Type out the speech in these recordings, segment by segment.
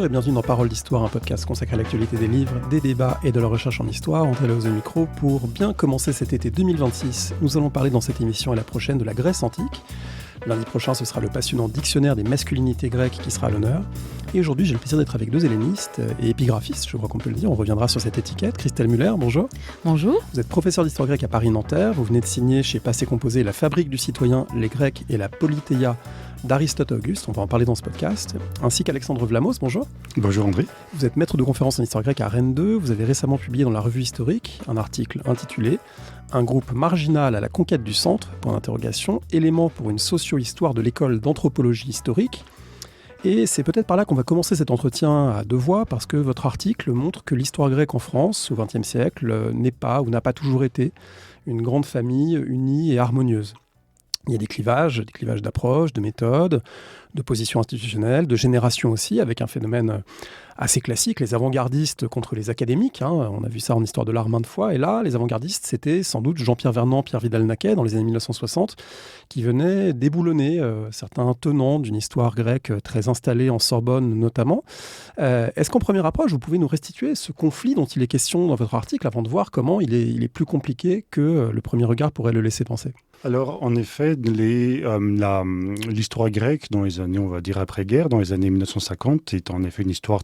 et bienvenue dans Parole d'Histoire, un podcast consacré à l'actualité des livres, des débats et de la recherche en histoire. André Laos au micro. Pour bien commencer cet été 2026, nous allons parler dans cette émission et la prochaine de la Grèce antique. Lundi prochain, ce sera le passionnant dictionnaire des masculinités grecques qui sera à l'honneur. Et aujourd'hui, j'ai le plaisir d'être avec deux hellénistes et épigraphistes, je crois qu'on peut le dire. On reviendra sur cette étiquette. Christelle Muller, bonjour. Bonjour. Vous êtes professeur d'histoire grecque à Paris-Nanterre. Vous venez de signer chez Passé Composé La Fabrique du citoyen, les Grecs et la Politeia d'Aristote Auguste. On va en parler dans ce podcast. Ainsi qu'Alexandre Vlamos, bonjour. Bonjour André. Vous êtes maître de conférence en histoire grecque à Rennes 2. Vous avez récemment publié dans la Revue Historique un article intitulé « Un groupe marginal à la conquête du centre, éléments pour une socio-histoire de l'école d'anthropologie historique ». Et c'est peut-être par là qu'on va commencer cet entretien à deux voix, parce que votre article montre que l'histoire grecque en France, au XXe siècle, n'est pas ou n'a pas toujours été une grande famille unie et harmonieuse. Il y a des clivages d'approche, de méthodes, de positions institutionnelles, de génération aussi, avec un phénomène assez classique, les avant-gardistes contre les académiques. On a vu ça en histoire de l'art maintes fois. Et là, les avant-gardistes, c'était sans doute Jean-Pierre Vernant, Pierre Vidal-Naquet, dans les années 1960, qui venaient déboulonner certains tenants d'une histoire grecque très installée en Sorbonne notamment. Est-ce qu'en première approche, vous pouvez nous restituer ce conflit dont il est question dans votre article, avant de voir comment il est plus compliqué que le premier regard pourrait le laisser penser? Alors, en effet, l'histoire grecque dans les années, on va dire après-guerre, dans les années 1950, est en effet une histoire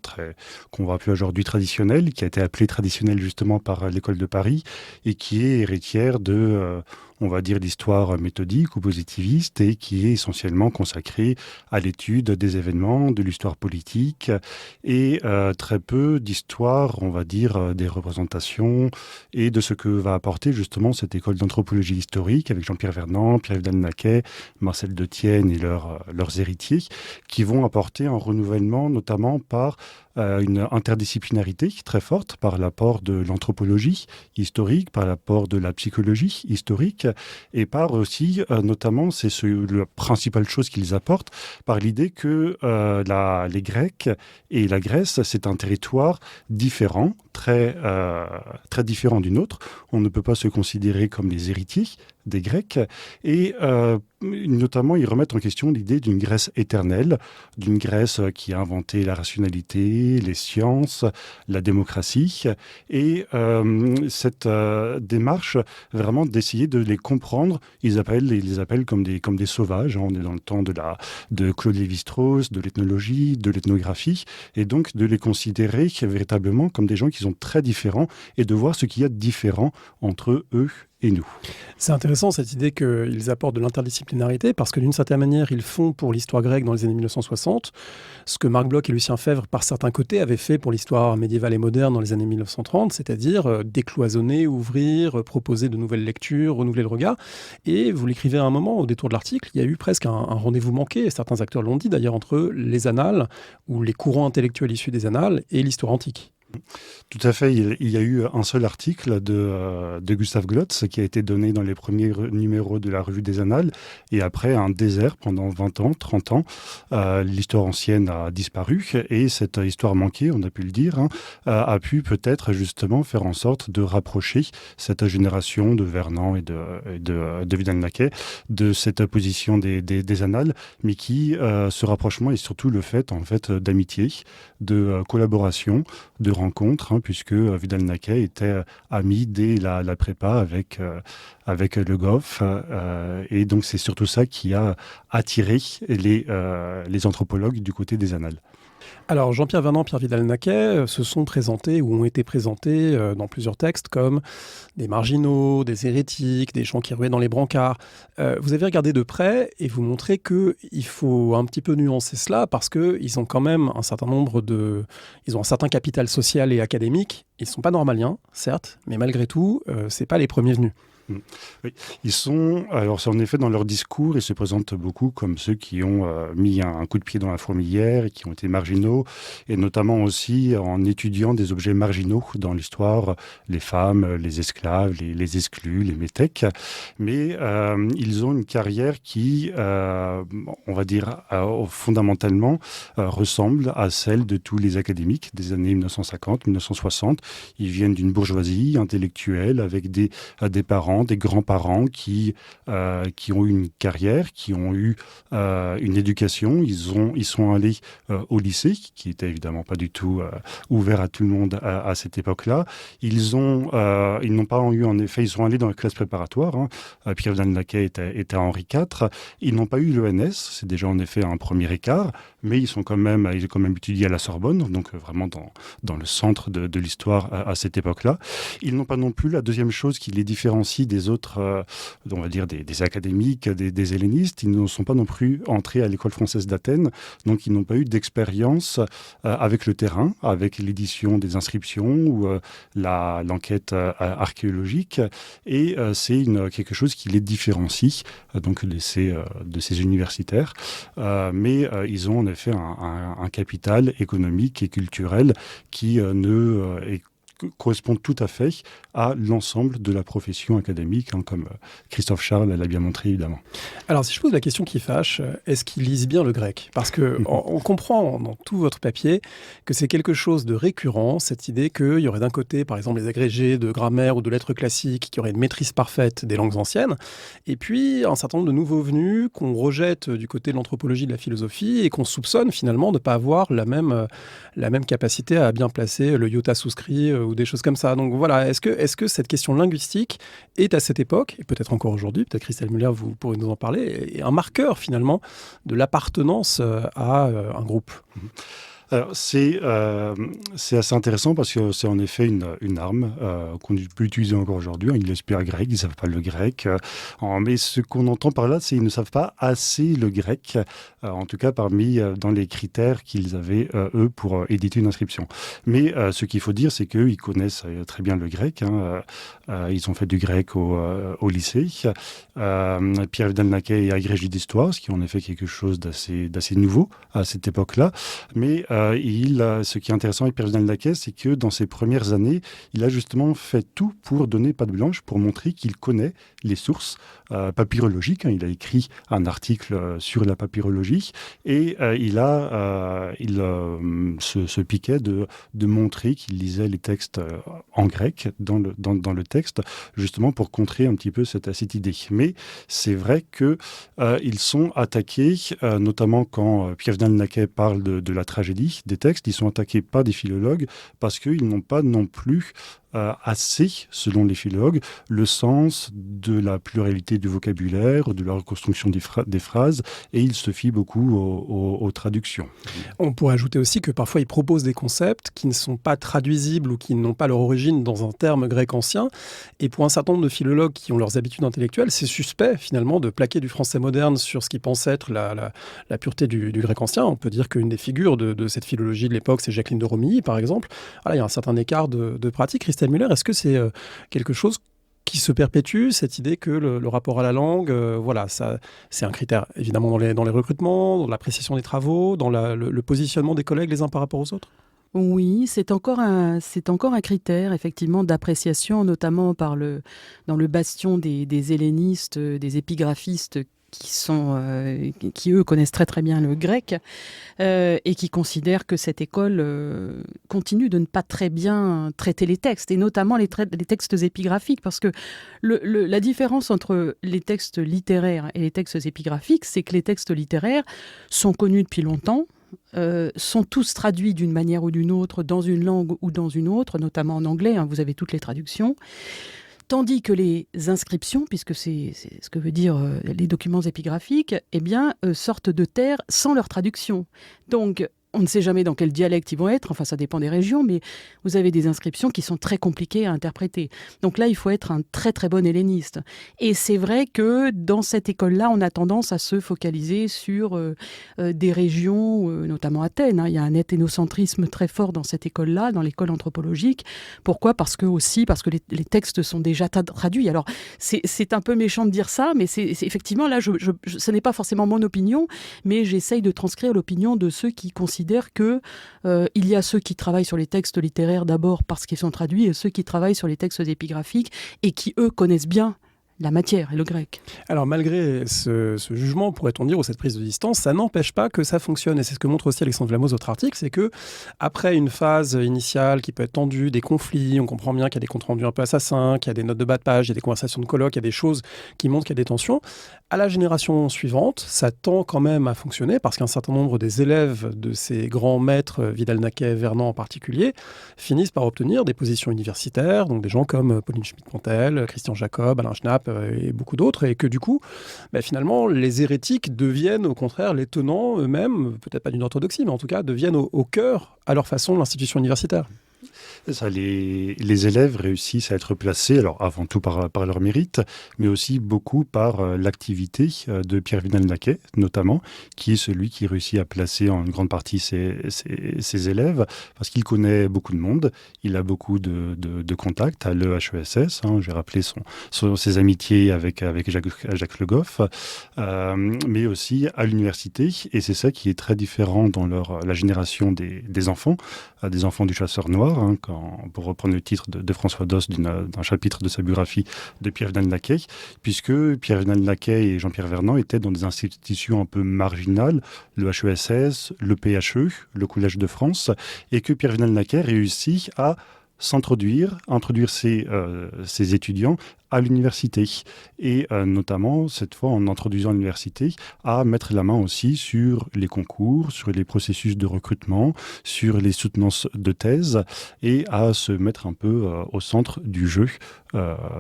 qu'on va appeler aujourd'hui traditionnelle, qui a été appelée traditionnelle justement par l'École de Paris, et qui est héritière de on va dire l'histoire méthodique ou positiviste, et qui est essentiellement consacrée à l'étude des événements, de l'histoire politique, et très peu d'histoire, on va dire, des représentations, et de ce que va apporter justement cette école d'anthropologie historique, avec Jean-Pierre Vernant, Pierre Vidal-Naquet, Marcel Detienne et leurs héritiers, qui vont apporter un renouvellement, notamment par une interdisciplinarité très forte, par l'apport de l'anthropologie historique, par l'apport de la psychologie historique, et par aussi, notamment, c'est la principale chose qu'ils apportent, par l'idée que les Grecs et la Grèce, c'est un territoire différent, très différent d'une autre. On ne peut pas se considérer comme les héritiers des Grecs, et notamment ils remettent en question l'idée d'une Grèce éternelle, d'une Grèce qui a inventé la rationalité, les sciences, la démocratie, et cette démarche vraiment d'essayer de les comprendre, ils les appellent comme des sauvages. On est dans le temps de Claude Lévi-Strauss, de l'ethnologie, de l'ethnographie, et donc de les considérer véritablement comme des gens qui sont très différents, et de voir ce qu'il y a de différent entre eux et nous. C'est intéressant cette idée qu'ils apportent de l'interdisciplinarité, parce que d'une certaine manière, ils font pour l'histoire grecque dans les années 1960 ce que Marc Bloch et Lucien Febvre, par certains côtés, avaient fait pour l'histoire médiévale et moderne dans les années 1930, c'est-à-dire décloisonner, ouvrir, proposer de nouvelles lectures, renouveler le regard. Et vous l'écrivez à un moment, au détour de l'article, il y a eu presque un rendez-vous manqué, et certains acteurs l'ont dit d'ailleurs, entre les annales, ou les courants intellectuels issus des annales, et l'histoire antique. Tout à fait. Il y a eu un seul article de Gustave Glotz qui a été donné dans les premiers numéros de la Revue des Annales, et après un désert pendant 20 ans, 30 ans. L'histoire ancienne a disparu, et cette histoire manquée, on a pu le dire, a pu peut-être justement faire en sorte de rapprocher cette génération de Vernant et de Vidal-Naquet de cette position des Annales, mais qui, ce rapprochement est surtout le fait, en fait, d'amitié, de collaboration, de rencontres, puisque Vidal-Naquet était ami dès la prépa avec Le Goff, et donc c'est surtout ça qui a attiré les anthropologues du côté des annales. Alors Jean-Pierre Vernant, Pierre Vidal-Naquet se sont présentés ou ont été présentés dans plusieurs textes comme des marginaux, des hérétiques, des gens qui ruaient dans les brancards. Vous avez regardé de près et vous montrez qu'il faut un petit peu nuancer cela, parce qu'ils ont quand même ils ont un certain capital social et académique. Ils ne sont pas normaliens, certes, mais malgré tout, ce n'est pas les premiers venus. Oui, alors c'est en effet dans leur discours, ils se présentent beaucoup comme ceux qui ont mis un coup de pied dans la fourmilière et qui ont été marginaux, et notamment aussi en étudiant des objets marginaux dans l'histoire, les femmes, les esclaves, les exclus, les métèques. Mais ils ont une carrière qui, on va dire, fondamentalement ressemble à celle de tous les académiques des années 1950, 1960. Ils viennent d'une bourgeoisie intellectuelle avec des parents gens, des grands-parents qui ont eu une carrière, qui ont eu une éducation. Ils sont allés au lycée, qui était évidemment pas du tout ouvert à tout le monde à cette époque-là. Ils n'ont pas eu, en effet, ils sont allés dans la classe préparatoire. Pierre-Vidal Naquet était à Henri IV. Ils n'ont pas eu l'ENS, c'est déjà en effet un premier écart, mais ils ont quand même étudié à la Sorbonne, donc vraiment dans le centre de l'histoire à cette époque-là. Ils n'ont pas non plus la deuxième chose qui les différencie des autres, on va dire des académiques, des hellénistes. Ils ne sont pas non plus entrés à l'école française d'Athènes, donc ils n'ont pas eu d'expérience avec le terrain, avec l'édition des inscriptions ou l'enquête archéologique. Et c'est quelque chose qui les différencie donc de ces universitaires. Mais ils ont en effet un capital économique et culturel qui correspond tout à fait à l'ensemble de la profession académique, comme Christophe Charles l'a bien montré, évidemment. Alors, si je pose la question qui fâche, est-ce qu'ils lisent bien le grec ? Parce qu'on comprend dans tout votre papier que c'est quelque chose de récurrent, cette idée qu'il y aurait d'un côté, par exemple, les agrégés de grammaire ou de lettres classiques qui auraient une maîtrise parfaite des langues anciennes, et puis un certain nombre de nouveaux venus qu'on rejette du côté de l'anthropologie, de la philosophie, et qu'on soupçonne finalement de ne pas avoir la même capacité à bien placer le iota souscrit ou des choses comme ça. Donc voilà, est-ce que cette question linguistique est à cette époque, et peut-être encore aujourd'hui, peut-être Christelle Müller, vous pourrez nous en parler, est un marqueur finalement de l'appartenance à un groupe ? Alors, c'est assez intéressant parce que c'est en effet une arme qu'on peut utiliser encore aujourd'hui. Ils l'espèrent grec, ils ne savent pas le grec. Mais ce qu'on entend par là, c'est qu'ils ne savent pas assez le grec, en tout cas dans les critères qu'ils avaient, eux, pour éditer une inscription. Mais ce qu'il faut dire, c'est qu'eux, ils connaissent très bien le grec. Ils ont fait du grec au lycée. Pierre-Vidal Naquet est agrégé d'histoire, ce qui est en effet quelque chose d'assez nouveau à cette époque-là. Mais ce qui est intéressant avec Pierre-Vidal Naquet, c'est que dans ses premières années, il a justement fait tout pour donner patte blanche, pour montrer qu'il connaît les sources papyrologiques. Il a écrit un article sur la papyrologie et il se piquait de montrer qu'il lisait les textes en grec dans le texte, justement pour contrer un petit peu cette idée. Mais c'est vrai qu'ils sont attaqués, notamment quand Pierre-Vidal Naquet parle de la tragédie, des textes, ils sont attaqués par des philologues parce qu'ils n'ont pas non plus assez, selon les philologues, le sens de la pluralité du vocabulaire, de la reconstruction des phrases, et ils se fient beaucoup aux traductions. On pourrait ajouter aussi que parfois ils proposent des concepts qui ne sont pas traduisibles ou qui n'ont pas leur origine dans un terme grec ancien, et pour un certain nombre de philologues qui ont leurs habitudes intellectuelles, c'est suspect finalement de plaquer du français moderne sur ce qu'ils pensent être la pureté du grec ancien. On peut dire qu'une des figures de cette philologie de l'époque, c'est Jacqueline de Romilly, par exemple. Voilà, il y a un certain écart de pratique. Christelle Müller, est-ce que c'est quelque chose qui se perpétue, cette idée que le rapport à la langue, ça, c'est un critère évidemment dans les recrutements, dans l'appréciation des travaux, dans le positionnement des collègues les uns par rapport aux autres ? Oui, c'est encore un critère effectivement d'appréciation, notamment dans le bastion des hellénistes, des épigraphistes qui eux connaissent très très bien le grec et qui considèrent que cette école continue de ne pas très bien traiter les textes, et notamment les textes épigraphiques, parce que la différence entre les textes littéraires et les textes épigraphiques, c'est que les textes littéraires sont connus depuis longtemps, sont tous traduits d'une manière ou d'une autre, dans une langue ou dans une autre, notamment en anglais, vous avez toutes les traductions. Tandis que les inscriptions, puisque c'est ce que veut dire les documents épigraphiques, sortent de terre sans leur traduction. Donc, on ne sait jamais dans quel dialecte ils vont être, enfin ça dépend des régions, mais vous avez des inscriptions qui sont très compliquées à interpréter. Donc là, il faut être un très très bon helléniste. Et c'est vrai que dans cette école-là, on a tendance à se focaliser sur des régions, notamment Athènes. Il y a un ethnocentrisme très fort dans cette école-là, dans l'école anthropologique. Pourquoi ? Parce que les textes sont déjà traduits. Alors, c'est un peu méchant de dire ça, mais c'est effectivement, là, ce n'est pas forcément mon opinion, mais j'essaye de transcrire l'opinion de ceux qui considèrent qu'il y a ceux qui travaillent sur les textes littéraires d'abord parce qu'ils sont traduits, et ceux qui travaillent sur les textes épigraphiques et qui, eux, connaissent bien la matière et le grec. Alors malgré ce jugement, pourrait-on dire, ou cette prise de distance, ça n'empêche pas que ça fonctionne. Et c'est ce que montre aussi Alexandre Vlamo dans votre article, c'est que après une phase initiale qui peut être tendue, des conflits, on comprend bien qu'il y a des comptes rendus un peu assassins, qu'il y a des notes de bas de page, il y a des conversations de colloques, il y a des choses qui montrent qu'il y a des tensions. À la génération suivante, ça tend quand même à fonctionner parce qu'un certain nombre des élèves de ces grands maîtres, Vidal-Naquet, Vernant en particulier, finissent par obtenir des positions universitaires, donc des gens comme Pauline Schmitt-Pontel, Christian Jacob, Alain Schnapp et beaucoup d'autres, et que du coup, finalement, les hérétiques deviennent au contraire les tenants eux-mêmes, peut-être pas d'une orthodoxie, mais en tout cas deviennent au cœur, à leur façon, de l'institution universitaire. Ça, les élèves réussissent à être placés, alors avant tout par leur mérite, mais aussi beaucoup par l'activité de Pierre Vidal-Naquet, notamment, qui est celui qui réussit à placer en une grande partie ses élèves, parce qu'il connaît beaucoup de monde, il a beaucoup de contacts à l'EHESS, j'ai rappelé ses amitiés avec Jacques Le Goff, mais aussi à l'université, et c'est ça qui est très différent dans la génération des enfants du chasseur noir, pour reprendre le titre de François Doss d'un chapitre de sa biographie de Pierre Vidal-Naquet, puisque Pierre Vidal-Naquet et Jean-Pierre Vernant étaient dans des institutions un peu marginales, le HESS, le PHE, le Collège de France, et que Pierre Vidal-Naquet réussit à introduire ses étudiants à l'université. Et notamment, cette fois, en introduisant à l'université, à mettre la main aussi sur les concours, sur les processus de recrutement, sur les soutenances de thèse, et à se mettre un peu au centre du jeu,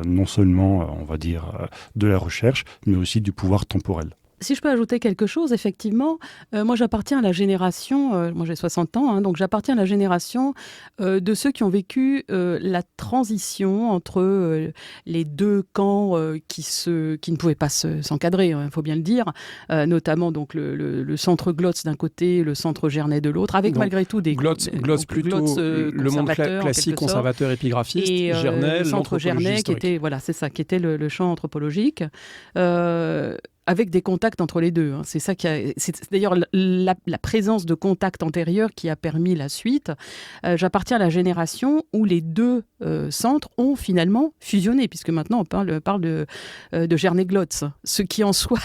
non seulement, on va dire, de la recherche, mais aussi du pouvoir temporel. Si je peux ajouter quelque chose, effectivement, moi j'appartiens à la génération, moi j'ai 60 ans, donc j'appartiens à la génération de ceux qui ont vécu la transition entre les deux camps qui ne pouvaient pas s'encadrer, il faut bien le dire, notamment donc le centre Glotz d'un côté, le centre Gernet de l'autre, avec donc, malgré tout des Glotz plutôt le monde classique conservateur épigraphiste, et Gernet, le centre Gernet qui était le champ anthropologique. Avec des contacts entre les deux. C'est ça c'est d'ailleurs la présence de contacts antérieurs qui a permis la suite. J'appartiens à la génération où les deux centres ont finalement fusionné, puisque maintenant on parle de Gernet-Glotz. Ce qui en soi,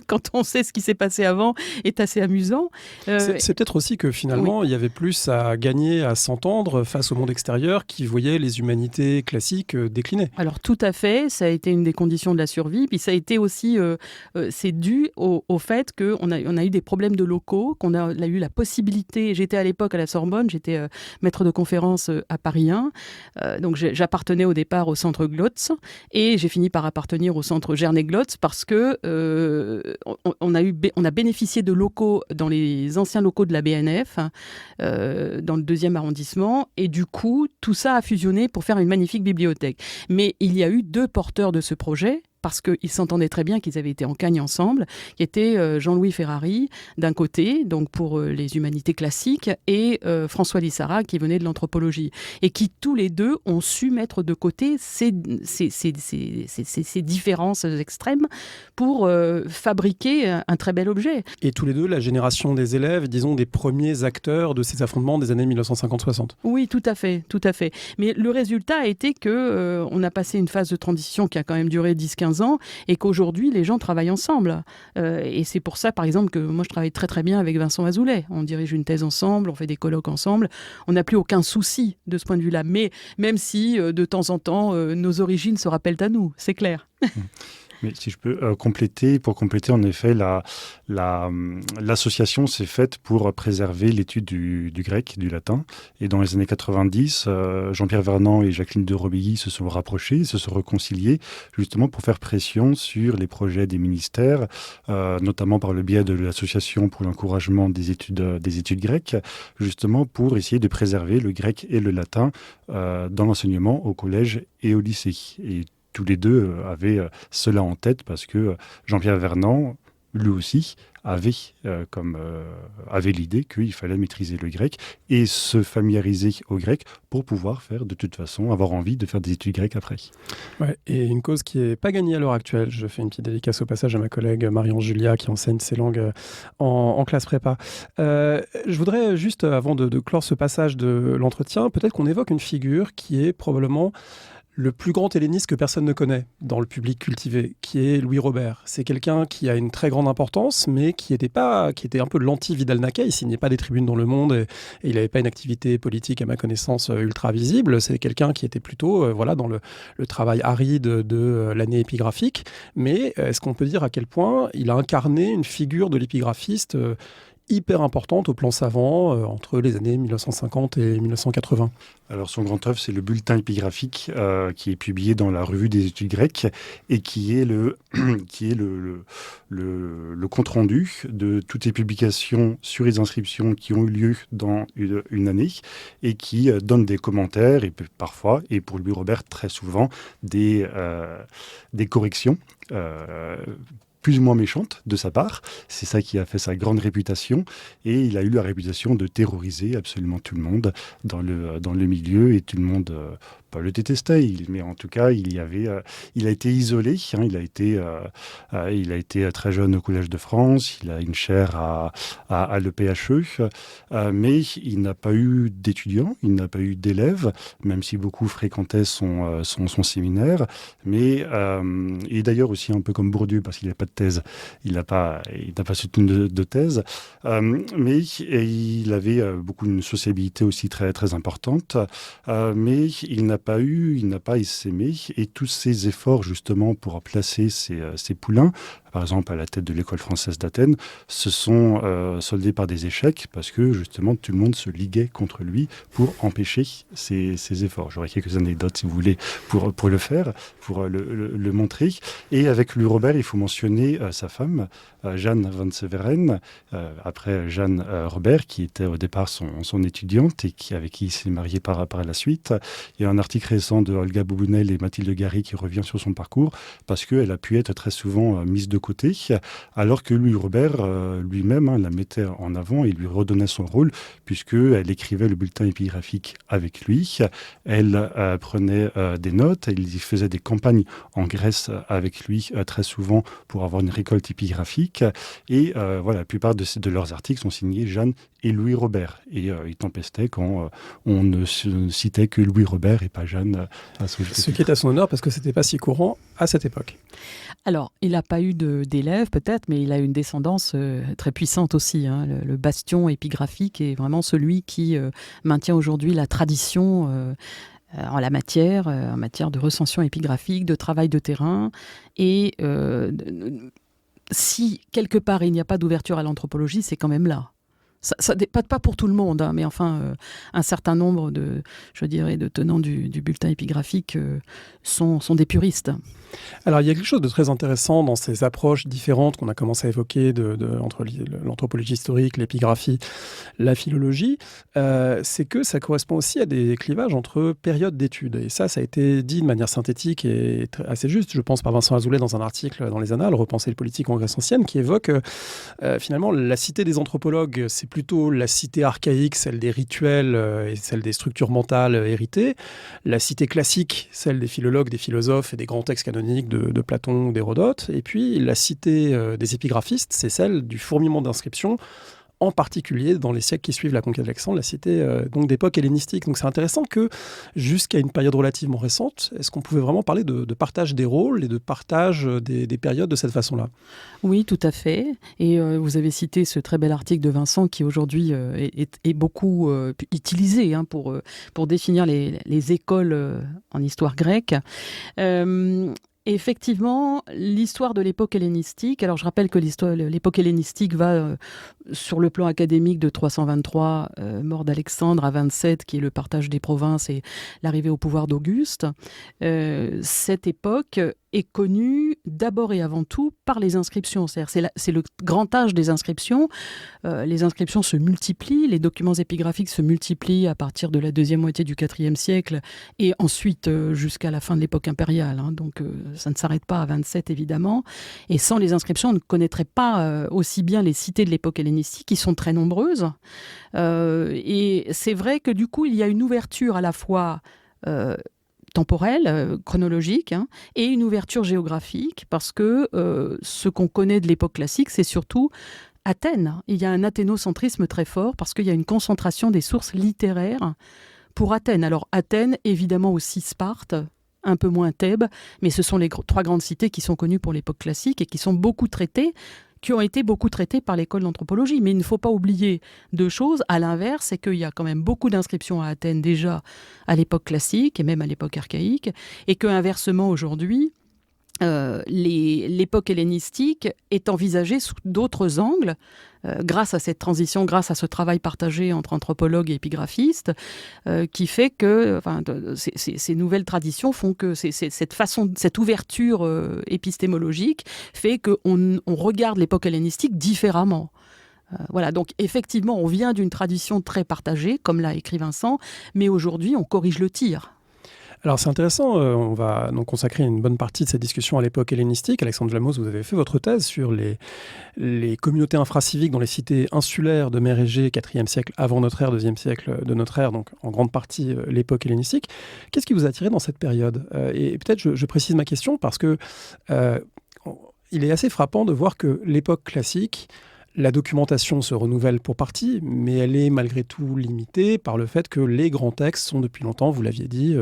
quand on sait ce qui s'est passé avant, est assez amusant. C'est peut-être aussi que finalement, il y avait plus à gagner à s'entendre face au monde extérieur qui voyait les humanités classiques décliner. Alors tout à fait, ça a été une des conditions de la survie, puis ça a été aussi... c'est dû au fait qu'on a eu des problèmes de locaux, qu'on a eu la possibilité... J'étais à l'époque à la Sorbonne, j'étais maître de conférence à Paris 1, donc j'appartenais au départ au centre Glotz, et j'ai fini par appartenir au centre Gernet-Glotz parce que on a bénéficié de locaux dans les anciens locaux de la BNF, dans le 2e arrondissement, et du coup, tout ça a fusionné pour faire une magnifique bibliothèque. Mais il y a eu 2 porteurs de ce projet, parce qu'ils s'entendaient très bien, qu'ils avaient été en Cagne ensemble, qui étaient Jean-Louis Ferrari, d'un côté, donc pour les humanités classiques, et François Lissara, qui venait de l'anthropologie, et qui, tous les deux, ont su mettre de côté ces différences extrêmes pour fabriquer un très bel objet. Et tous les deux, la génération des élèves, disons, des premiers acteurs de ces affrontements des années 1950-60. Oui, tout à fait. Mais le résultat a été qu'on a passé une phase de transition qui a quand même duré 10-15 ans, et qu'aujourd'hui, les gens travaillent ensemble. Et c'est pour ça, par exemple, que moi, je travaille très très bien avec Vincent Azoulay. On dirige une thèse ensemble, on fait des colloques ensemble. On n'a plus aucun souci de ce point de vue-là. Mais même si, de temps en temps, nos origines se rappellent à nous, c'est clair. Mais si je peux compléter, en effet, l'association s'est faite pour préserver l'étude du grec, du latin. Et dans les années 90, Jean-Pierre Vernant et Jacqueline de Robilly se sont rapprochés, se sont réconciliés, justement pour faire pression sur les projets des ministères, notamment par le biais de l'association pour l'encouragement des études grecques, justement pour essayer de préserver le grec et le latin dans l'enseignement au collège et au lycée. Et tous les deux avaient cela en tête parce que Jean-Pierre Vernant, lui aussi, avait l'idée qu'il fallait maîtriser le grec et se familiariser au grec pour pouvoir avoir envie de faire des études grecques après. Ouais, et une cause qui n'est pas gagnée à l'heure actuelle. Je fais une petite dédicace au passage à ma collègue Marion Julia qui enseigne ces langues en classe prépa. Je voudrais juste, avant de clore ce passage de l'entretien, peut-être qu'on évoque une figure qui est probablement le plus grand helléniste que personne ne connaît dans le public cultivé, qui est Louis Robert. C'est quelqu'un qui a une très grande importance, mais qui était un peu de l'anti-Vidal Naquet. Il signait pas des tribunes dans Le Monde et il n'avait pas une activité politique, à ma connaissance, ultra visible. C'est quelqu'un qui était plutôt dans le travail aride de l'année épigraphique. Mais est-ce qu'on peut dire à quel point il a incarné une figure de l'épigraphiste hyper importante au plan savant entre les années 1950 et 1980. Alors son grand œuvre, c'est le bulletin épigraphique qui est publié dans la revue des études grecques et qui est le compte-rendu de toutes les publications sur les inscriptions qui ont eu lieu dans une année et qui donne des commentaires et parfois, et pour Louis Robert très souvent, des corrections plus ou moins méchante de sa part. C'est ça qui a fait sa grande réputation. Et il a eu la réputation de terroriser absolument tout le monde dans le milieu. Et tout le monde pas le détestait, mais en tout cas, il a été isolé. Hein, il a été très jeune au Collège de France. Il a une chaire à l'EPHE. Mais il n'a pas eu d'étudiants, il n'a pas eu d'élèves, même si beaucoup fréquentaient son séminaire. Mais, et d'ailleurs aussi un peu comme Bourdieu, parce qu'il n'a pas de thèse. Il n'a pas soutenu de thèse. Mais il avait beaucoup une sociabilité aussi très, très importante. Mais il n'a pas essaimé. Et tous ses efforts, justement, pour placer ses poulains, par exemple à la tête de l'école française d'Athènes, se sont soldés par des échecs parce que justement tout le monde se liguait contre lui pour empêcher ses efforts. J'aurais quelques anecdotes si vous voulez pour le faire, pour le montrer. Et avec Louis Robert, il faut mentionner sa femme, Jeanne van Severen, après Jeanne Robert, qui était au départ son étudiante et avec qui il s'est marié par la suite. Il y a un article récent de Olga Boubunel et Mathilde Gary qui revient sur son parcours parce qu'elle a pu être très souvent mise de côté, alors que Louis Robert lui-même la mettait en avant et lui redonnait son rôle, puisqu'elle écrivait le bulletin épigraphique avec lui, elle prenait des notes, elle faisait des campagnes en Grèce avec lui très souvent pour avoir une récolte épigraphique, et la plupart de leurs articles sont signés Jeanne et Louis Robert, et il tempestait quand on ne citait que Louis Robert et pas Jeanne à son Ce qui est à son honneur, parce que c'était pas si courant à cette époque. Alors, il n'a pas eu d'élèves peut-être, mais il a une descendance très puissante aussi. Hein. Le bastion épigraphique est vraiment celui qui maintient aujourd'hui la tradition en la matière, en matière de recension épigraphique, de travail de terrain. Et si quelque part il n'y a pas d'ouverture à l'anthropologie, c'est quand même là. Pas pour tout le monde, hein, mais enfin, un certain nombre de tenants du bulletin épigraphique sont des puristes. Alors, il y a quelque chose de très intéressant dans ces approches différentes qu'on a commencé à évoquer entre l'anthropologie historique, l'épigraphie, la philologie. C'est que ça correspond aussi à des clivages entre périodes d'études. Et ça a été dit de manière synthétique et assez juste, je pense, par Vincent Azoulay dans un article dans les Annales, Repenser le politique en Grèce ancienne, qui évoque finalement la cité des anthropologues, c'est plutôt la cité archaïque, celle des rituels et celle des structures mentales héritées. La cité classique, celle des philologues, des philosophes et des grands textes canoniques de Platon ou d'Hérodote. Et puis la cité des épigraphistes, c'est celle du fourmillement d'inscriptions, en particulier dans les siècles qui suivent la conquête d'Alexandre, la cité donc d'époque hellénistique. Donc c'est intéressant que jusqu'à une période relativement récente, est-ce qu'on pouvait vraiment parler de partage des rôles et de partage des périodes de cette façon-là ? Oui, tout à fait. Et vous avez cité ce très bel article de Vincent qui aujourd'hui est beaucoup utilisé pour définir les écoles en histoire grecque. Effectivement, l'histoire de l'époque hellénistique, alors je rappelle que l'époque hellénistique va sur le plan académique de 323, mort d'Alexandre, à 27, qui est le partage des provinces et l'arrivée au pouvoir d'Auguste. Cette époque est connue d'abord et avant tout par les inscriptions. C'est le grand âge des inscriptions. Les inscriptions se multiplient, les documents épigraphiques se multiplient à partir de la deuxième moitié du IVe siècle et ensuite jusqu'à la fin de l'époque impériale. Hein. Donc ça ne s'arrête pas à 27 évidemment. Et sans les inscriptions, on ne connaîtrait pas aussi bien les cités de l'époque hellénistique qui sont très nombreuses. Et c'est vrai que du coup, il y a une ouverture à la fois temporelle, chronologique, hein, et une ouverture géographique, parce que ce qu'on connaît de l'époque classique, c'est surtout Athènes. Il y a un athénocentrisme très fort, parce qu'il y a une concentration des sources littéraires pour Athènes. Alors Athènes, évidemment aussi Sparte, un peu moins Thèbes, mais ce sont les trois grandes cités qui sont connues pour l'époque classique et qui ont été beaucoup traitées par l'école d'anthropologie. Mais il ne faut pas oublier deux choses. À l'inverse, c'est qu'il y a quand même beaucoup d'inscriptions à Athènes déjà à l'époque classique et même à l'époque archaïque, et qu'inversement aujourd'hui, l'époque hellénistique est envisagée sous d'autres angles, grâce à cette transition, grâce à ce travail partagé entre anthropologues et épigraphistes, qui fait que ces nouvelles traditions font que cette ouverture épistémologique fait qu'on regarde l'époque hellénistique différemment. Voilà, donc effectivement, on vient d'une tradition très partagée, comme l'a écrit Vincent, mais aujourd'hui, on corrige le tir. Alors c'est intéressant, on va donc consacrer une bonne partie de cette discussion à l'époque hellénistique. Alexandre Jamos, vous avez fait votre thèse sur les communautés infraciviques dans les cités insulaires de Mer Égée, 4e siècle avant notre ère, 2e siècle de notre ère, donc en grande partie l'époque hellénistique. Qu'est-ce qui vous a attiré dans cette période ? Et peut-être je précise ma question parce que il est assez frappant de voir que l'époque classique, la documentation se renouvelle pour partie, mais elle est malgré tout limitée par le fait que les grands textes sont depuis longtemps, vous l'aviez dit,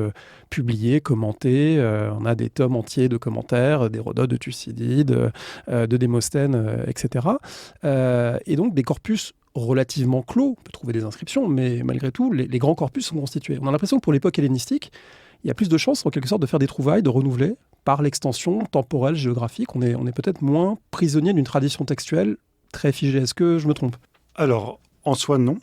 publiés, commentés. On a des tomes entiers de commentaires, d'Hérodote, de Thucydide, de Démosthène, etc. Et donc des corpus relativement clos. On peut trouver des inscriptions, mais malgré tout, les grands corpus sont constitués. On a l'impression que pour l'époque hellénistique, il y a plus de chances en quelque sorte de faire des trouvailles, de renouveler par l'extension temporelle, géographique. On est peut-être moins prisonnier d'une tradition textuelle très figé. Est-ce que je me trompe ? Alors, en soi, non.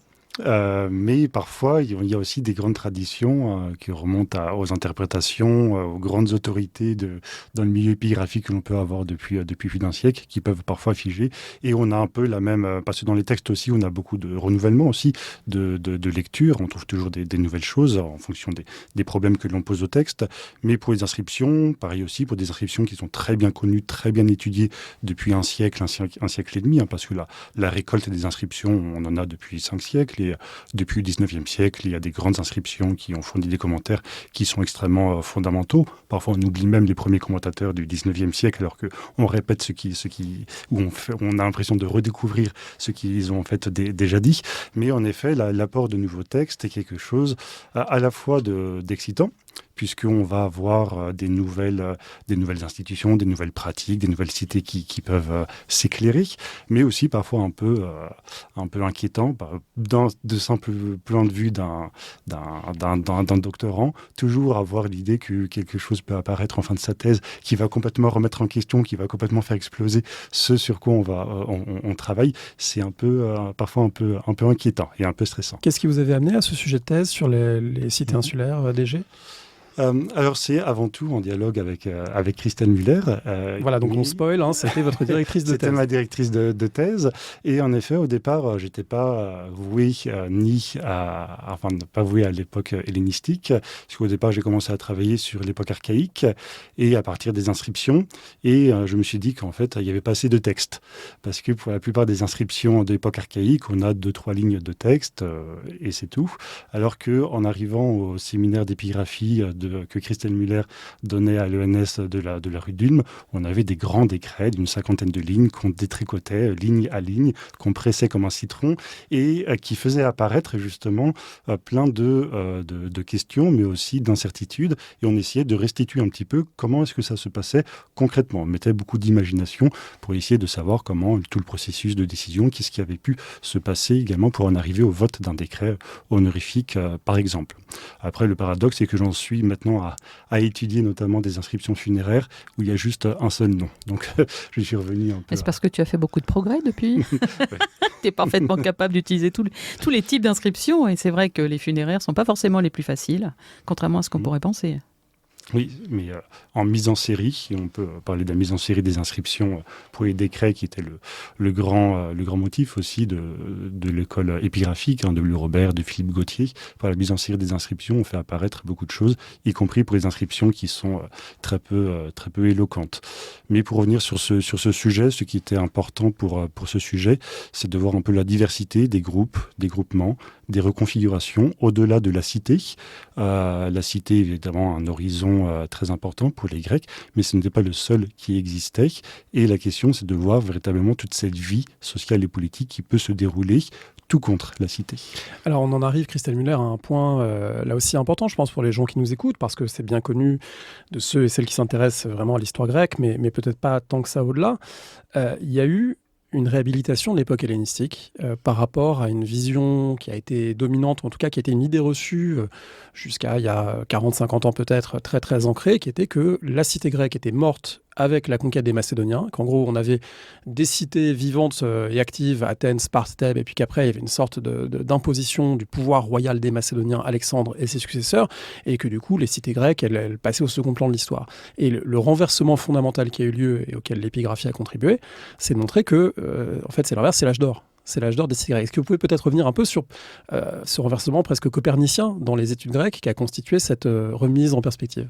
Mais parfois, il y a aussi des grandes traditions qui remontent aux interprétations, aux grandes autorités dans le milieu épigraphique que l'on peut avoir depuis plus d'un siècle, qui peuvent parfois figer. Et on a un peu la même... parce que dans les textes aussi, on a beaucoup de renouvellement aussi, de lecture. On trouve toujours des nouvelles choses en fonction des problèmes que l'on pose au texte. Mais pour les inscriptions, pareil aussi, pour des inscriptions qui sont très bien connues, très bien étudiées depuis un siècle et demi, parce que la récolte des inscriptions, on en a depuis 5 siècles. Et depuis le 19e siècle, il y a des grandes inscriptions qui ont fourni des commentaires qui sont extrêmement fondamentaux. Parfois, on oublie même les premiers commentateurs du 19e siècle, alors qu'on répète où on a l'impression de redécouvrir ce qu'ils ont en fait déjà dit. Mais en effet, l'apport de nouveaux textes est quelque chose à la fois d'excitant, puisqu'on va avoir des nouvelles institutions, des nouvelles pratiques, des nouvelles cités qui peuvent s'éclairer, mais aussi parfois un peu inquiétant, de simple point de vue d'un doctorant, toujours avoir l'idée que quelque chose peut apparaître en fin de sa thèse qui va complètement remettre en question, qui va complètement faire exploser ce sur quoi on travaille. C'est parfois un peu inquiétant et un peu stressant. Qu'est-ce qui vous avait amené à ce sujet de thèse sur les cités insulaires d'Égée ? Alors c'est avant tout en dialogue avec Christelle Muller. Voilà, donc on spoil, c'était votre directrice de thèse. C'était ma directrice de thèse. Et en effet, au départ, j'étais pas voué pas voué à l'époque hellénistique. Parce qu'au départ, j'ai commencé à travailler sur l'époque archaïque et à partir des inscriptions. Et je me suis dit qu'en fait, il n'y avait pas assez de texte. Parce que pour la plupart des inscriptions de l'époque archaïque, on a 2-3 lignes de texte et c'est tout. Alors qu'en arrivant au séminaire d'épigraphie que Christelle Muller donnait à l'ENS de la rue d'Ulm, on avait des grands décrets d'une 50aine de lignes qu'on détricotait ligne à ligne, qu'on pressait comme un citron et qui faisaient apparaître justement plein de questions, mais aussi d'incertitudes. Et on essayait de restituer un petit peu comment est-ce que ça se passait concrètement. On mettait beaucoup d'imagination pour essayer de savoir comment tout le processus de décision, qu'est-ce qui avait pu se passer également pour en arriver au vote d'un décret honorifique, par exemple. Après, le paradoxe, c'est que j'en suis maintenant à étudier notamment des inscriptions funéraires où il y a juste un seul nom. Donc, je suis revenu un peu... Est-ce parce que tu as fait beaucoup de progrès depuis ? Tu es parfaitement capable d'utiliser tous les types d'inscriptions et c'est vrai que les funéraires ne sont pas forcément les plus faciles, contrairement à ce qu'on pourrait penser. Oui, mais en mise en série, et on peut parler de la mise en série des inscriptions pour les décrets qui était le grand motif aussi de l'école épigraphique, de Louis Robert, de Philippe Gautier. Pour la mise en série des inscriptions, on fait apparaître beaucoup de choses, y compris pour les inscriptions qui sont très peu éloquentes. Mais pour revenir sur ce sujet, ce qui était important pour ce sujet, c'est de voir un peu la diversité des groupes, des groupements, des reconfigurations au-delà de la cité. La cité, évidemment, un horizon très important pour les Grecs, mais ce n'était pas le seul qui existait. Et la question, c'est de voir véritablement toute cette vie sociale et politique qui peut se dérouler tout contre la cité. Alors on en arrive, Christelle Muller, à un point là aussi important, je pense, pour les gens qui nous écoutent, parce que c'est bien connu de ceux et celles qui s'intéressent vraiment à l'histoire grecque, mais peut-être pas tant que ça au-delà. Il y a eu une réhabilitation de l'époque hellénistique par rapport à une vision qui a été dominante, en tout cas qui a été une idée reçue jusqu'à il y a 40-50 ans peut-être, très très ancrée, qui était que la cité grecque était morte avec la conquête des Macédoniens, qu'en gros on avait des cités vivantes et actives, Athènes, Sparte, Thèbes, et puis qu'après il y avait une sorte d'imposition du pouvoir royal des Macédoniens, Alexandre et ses successeurs, et que du coup les cités grecques elles passaient au second plan de l'histoire. Et le renversement fondamental qui a eu lieu et auquel l'épigraphie a contribué, c'est de montrer que en fait c'est l'inverse, c'est l'âge d'or. C'est l'âge d'or des cités grecques. Est-ce que vous pouvez peut-être revenir un peu sur ce renversement presque copernicien dans les études grecques qui a constitué cette remise en perspective?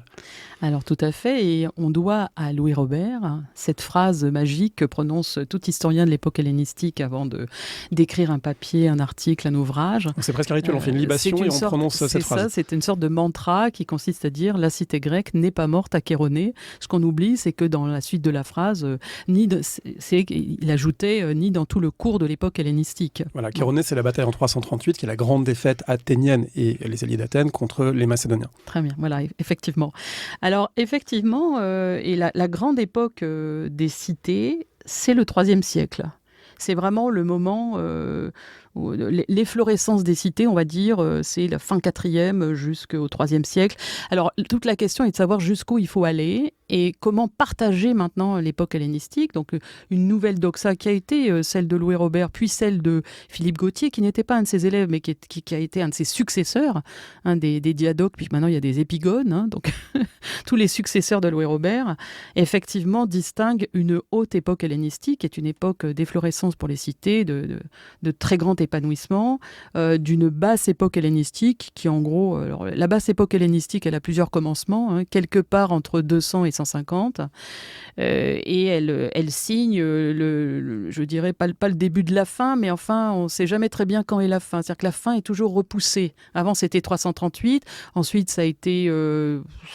Alors tout à fait, et on doit à Louis Robert cette phrase magique que prononce tout historien de l'époque hellénistique avant d'écrire un papier, un article, un ouvrage. Donc c'est presque un rituel, on fait une libation et on prononce cette phrase. C'est une sorte de mantra qui consiste à dire la cité grecque n'est pas morte à Chéronée. Ce qu'on oublie, c'est que dans la suite de la phrase, il ajoutait ni dans tout le cours de l'époque hellénistique. Voilà, Chéronée, c'est la bataille en 338 qui est la grande défaite athénienne et les alliés d'Athènes contre les Macédoniens. Très bien, voilà, effectivement. Alors, effectivement, et la grande époque des cités, c'est le IIIe siècle. C'est vraiment le moment où l'efflorescence des cités, on va dire, c'est la fin 4e jusqu'au 3e siècle. Alors, toute la question est de savoir jusqu'où il faut aller et comment partager maintenant l'époque hellénistique. Donc, une nouvelle doxa qui a été celle de Louis Robert, puis celle de Philippe Gautier, qui n'était pas un de ses élèves, mais qui a été un de ses successeurs, des diadoques, puis maintenant il y a des épigones. Donc, tous les successeurs de Louis Robert, effectivement, distinguent une haute époque hellénistique, qui est une époque d'efflorescence pour les cités, de très grand épanouissement, d'une basse époque hellénistique, qui en gros, alors, la basse époque hellénistique, elle a plusieurs commencements, quelque part entre 200 et 150, et elle signe, je dirais pas le début de la fin, mais enfin, on ne sait jamais très bien quand est la fin. C'est-à-dire que la fin est toujours repoussée. Avant, c'était 338, ensuite, ça a été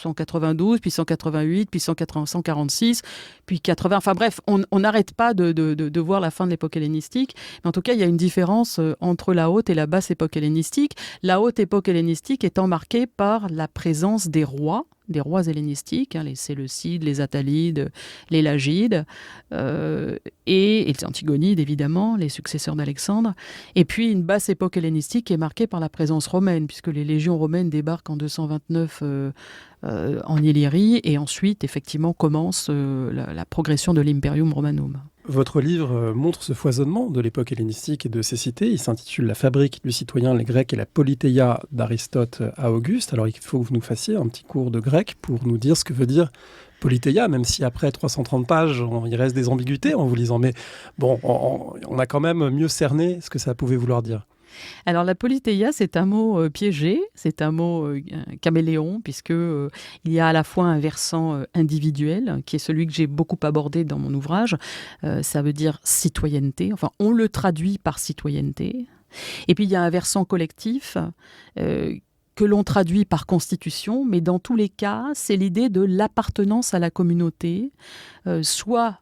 192, puis 188, puis 146, puis 80. Enfin bref, on n'arrête pas de voir la fin de l'époque hellénistique. Mais en tout cas, il y a une différence entre la haute et la basse époque hellénistique. La haute époque hellénistique étant marquée par la présence des rois hellénistiques, les Séleucides, les Attalides, les Lagides, et les Antigonides, évidemment, les successeurs d'Alexandre. Et puis une basse époque hellénistique qui est marquée par la présence romaine, puisque les légions romaines débarquent en 229 en Illyrie, et ensuite, effectivement, commence la progression de l'Imperium Romanum. Votre livre montre ce foisonnement de l'époque hellénistique et de ses cités. Il s'intitule « La fabrique du citoyen, les Grecs et la Politeia d'Aristote à Auguste ». Alors il faut que vous nous fassiez un petit cours de grec pour nous dire ce que veut dire Politeia, même si après 330 pages, il reste des ambiguïtés en vous lisant. Mais bon, on a quand même mieux cerné ce que ça pouvait vouloir dire. Alors la politeia, c'est un mot piégé, c'est un mot caméléon, puisque il y a à la fois un versant individuel, qui est celui que j'ai beaucoup abordé dans mon ouvrage, ça veut dire citoyenneté, enfin on le traduit par citoyenneté, et puis il y a un versant collectif, que l'on traduit par constitution, mais dans tous les cas, c'est l'idée de l'appartenance à la communauté, soit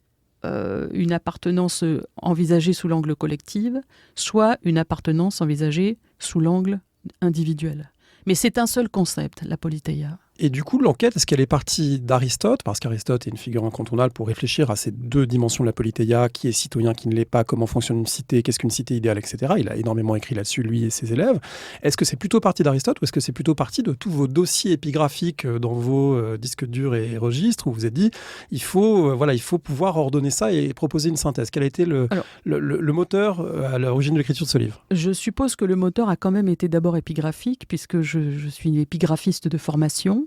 une appartenance envisagée sous l'angle collectif, soit une appartenance envisagée sous l'angle individuel. Mais c'est un seul concept, la politeia. Et du coup, l'enquête, est-ce qu'elle est partie d'Aristote? Parce qu'Aristote est une figure incontournable pour réfléchir à ces deux dimensions de la politeia, qui est citoyen, qui ne l'est pas, comment fonctionne une cité, qu'est-ce qu'une cité idéale, etc. Il a énormément écrit là-dessus, lui et ses élèves. Est-ce que c'est plutôt parti d'Aristote ou est-ce que c'est plutôt parti de tous vos dossiers épigraphiques dans vos disques durs et registres où vous vous êtes dit, il faut pouvoir ordonner ça et proposer une synthèse? Quel a été le moteur à l'origine de l'écriture de ce livre? Je suppose que le moteur a quand même été d'abord épigraphique, puisque je suis épigraphiste de formation.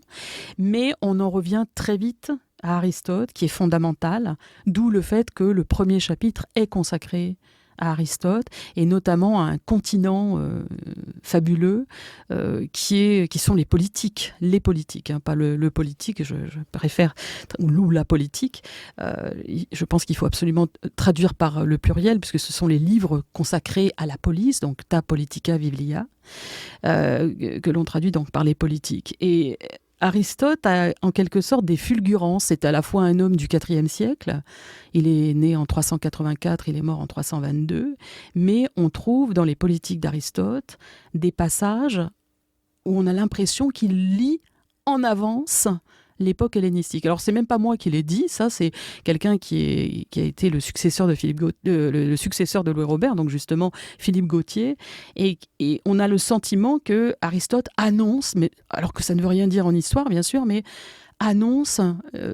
Mais on en revient très vite à Aristote, qui est fondamental, d'où le fait que le premier chapitre est consacré à Aristote, et notamment à un continent fabuleux qui sont les politiques, pas le politique, je préfère, ou la politique. Je pense qu'il faut absolument traduire par le pluriel, puisque ce sont les livres consacrés à la police, donc ta politica vivlia, que l'on traduit donc par les politiques. Et Aristote a en quelque sorte des fulgurances. C'est à la fois un homme du IVe siècle, il est né en 384, il est mort en 322, mais on trouve dans les politiques d'Aristote des passages où on a l'impression qu'il lit en avance l'époque hellénistique. Alors, c'est même pas moi qui l'ai dit, ça, c'est quelqu'un qui a été le successeur de le successeur de Louis Robert, donc justement Philippe Gautier, et on a le sentiment que Aristote annonce, mais, alors que ça ne veut rien dire en histoire, bien sûr, mais annonce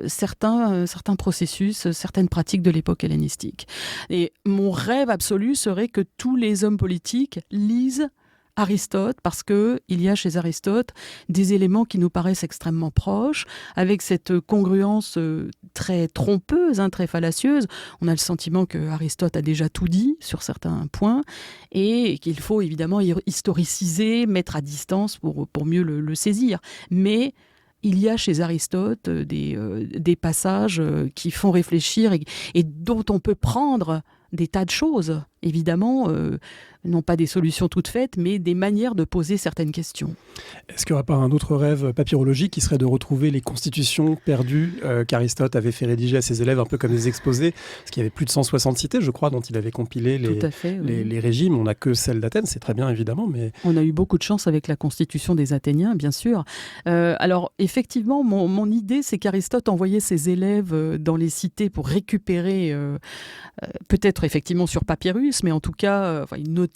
certains processus, certaines pratiques de l'époque hellénistique. Et mon rêve absolu serait que tous les hommes politiques lisent Aristote, parce qu'il y a chez Aristote des éléments qui nous paraissent extrêmement proches, avec cette congruence très trompeuse, très fallacieuse. On a le sentiment que Aristote a déjà tout dit sur certains points, et qu'il faut évidemment historiciser, mettre à distance pour mieux le saisir. Mais il y a chez Aristote des passages qui font réfléchir et dont on peut prendre des tas de choses, évidemment, non pas des solutions toutes faites, mais des manières de poser certaines questions. Est-ce qu'il n'y aurait pas un autre rêve papyrologique qui serait de retrouver les constitutions perdues qu'Aristote avait fait rédiger à ses élèves, un peu comme des exposés, parce qu'il y avait plus de 160 cités, je crois, dont il avait compilé les régimes. On n'a que celle d'Athènes, c'est très bien évidemment, mais... On a eu beaucoup de chance avec la constitution des Athéniens, bien sûr. Alors, effectivement, mon idée, c'est qu'Aristote envoyait ses élèves dans les cités pour récupérer, peut-être effectivement sur papyrus, mais en tout cas,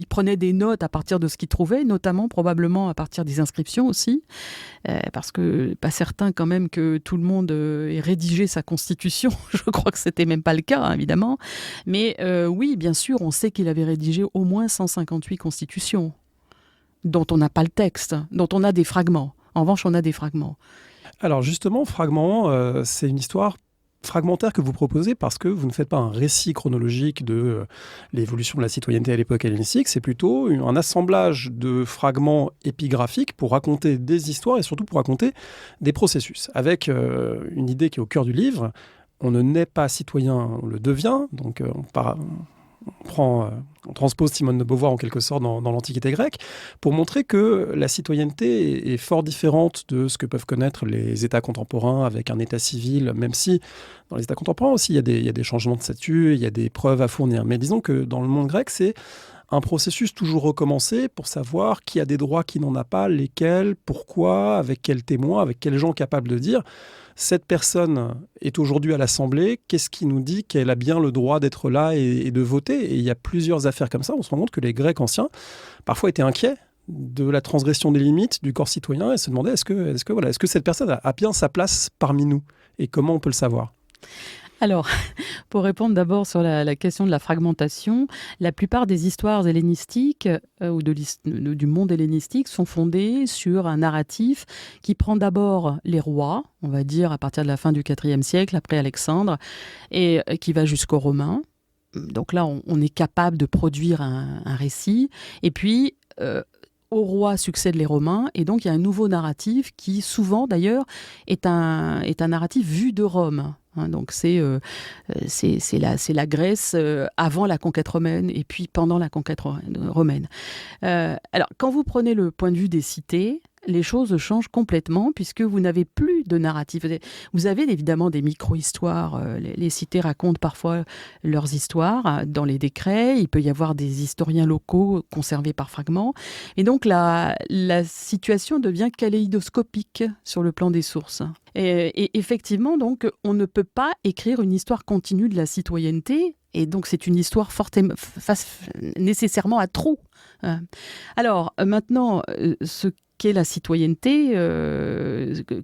il prenait des notes à partir de ce qu'il trouvait, notamment probablement à partir des inscriptions aussi, parce que pas certain quand même que tout le monde ait rédigé sa constitution. Je crois que c'était même pas le cas, évidemment. Mais oui, bien sûr, on sait qu'il avait rédigé au moins 158 constitutions, dont on n'a pas le texte, dont on a des fragments. En revanche, on a des fragments. Alors justement, fragments, c'est une histoire fragmentaire que vous proposez parce que vous ne faites pas un récit chronologique de l'évolution de la citoyenneté à l'époque hellénistique, c'est plutôt un assemblage de fragments épigraphiques pour raconter des histoires et surtout pour raconter des processus, avec une idée qui est au cœur du livre. On ne naît pas citoyen, on le devient, donc on transpose Simone de Beauvoir en quelque sorte dans l'Antiquité grecque, pour montrer que la citoyenneté est fort différente de ce que peuvent connaître les États contemporains avec un État civil, même si dans les États contemporains aussi il y a des changements de statut, il y a des preuves à fournir. Mais disons que dans le monde grec, c'est un processus toujours recommencé pour savoir qui a des droits, qui n'en a pas, lesquels, pourquoi, avec quels témoins, avec quels gens capables de dire cette personne est aujourd'hui à l'Assemblée, qu'est-ce qui nous dit qu'elle a bien le droit d'être là et de voter? Et il y a plusieurs affaires comme ça. On se rend compte que les Grecs anciens, parfois, étaient inquiets de la transgression des limites du corps citoyen et se demandaient est-ce que cette personne a bien sa place parmi nous? Et comment on peut le savoir? Alors, pour répondre d'abord sur la question de la fragmentation, la plupart des histoires hellénistiques ou du monde hellénistique sont fondées sur un narratif qui prend d'abord les rois, on va dire à partir de la fin du IVe siècle, après Alexandre, et qui va jusqu'aux Romains. Donc là, on est capable de produire un récit. Et puis, au roi succèdent les Romains, et donc il y a un nouveau narratif qui, souvent d'ailleurs, est un narratif vu de Rome. Donc c'est la Grèce avant la conquête romaine et puis pendant la conquête romaine. Alors, quand vous prenez le point de vue des cités, les choses changent complètement puisque vous n'avez plus de narratif. Vous avez évidemment des micro-histoires. Les cités racontent parfois leurs histoires dans les décrets. Il peut y avoir des historiens locaux conservés par fragments. Et donc, la situation devient kaléidoscopique sur le plan des sources. Et effectivement, donc, on ne peut pas écrire une histoire continue de la citoyenneté. Et donc, c'est une histoire nécessairement à trous. Alors, maintenant, ce qu'est la citoyenneté,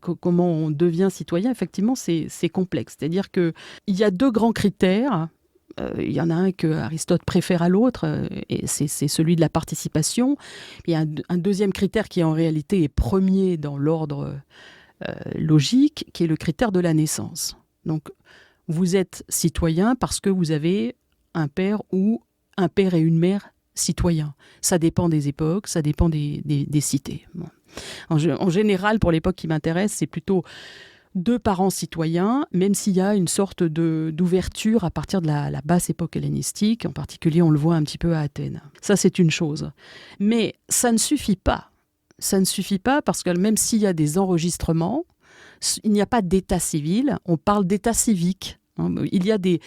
comment on devient citoyen, effectivement, c'est complexe. C'est-à-dire qu'il y a deux grands critères. Il y en a un que Aristote préfère à l'autre, et c'est celui de la participation. Il y a un deuxième critère qui, en réalité, est premier dans l'ordre logique, qui est le critère de la naissance. Donc, vous êtes citoyen parce que vous avez un père ou un père et une mère citoyens. Ça dépend des époques, ça dépend des cités. Bon. En général, pour l'époque qui m'intéresse, c'est plutôt 2 parents citoyens, même s'il y a une sorte d'ouverture à partir de la basse époque hellénistique. En particulier, on le voit un petit peu à Athènes. Ça, c'est une chose. Mais ça ne suffit pas. Ça ne suffit pas parce que même s'il y a des enregistrements, il n'y a pas d'état civil, on parle d'état civique. Il y a des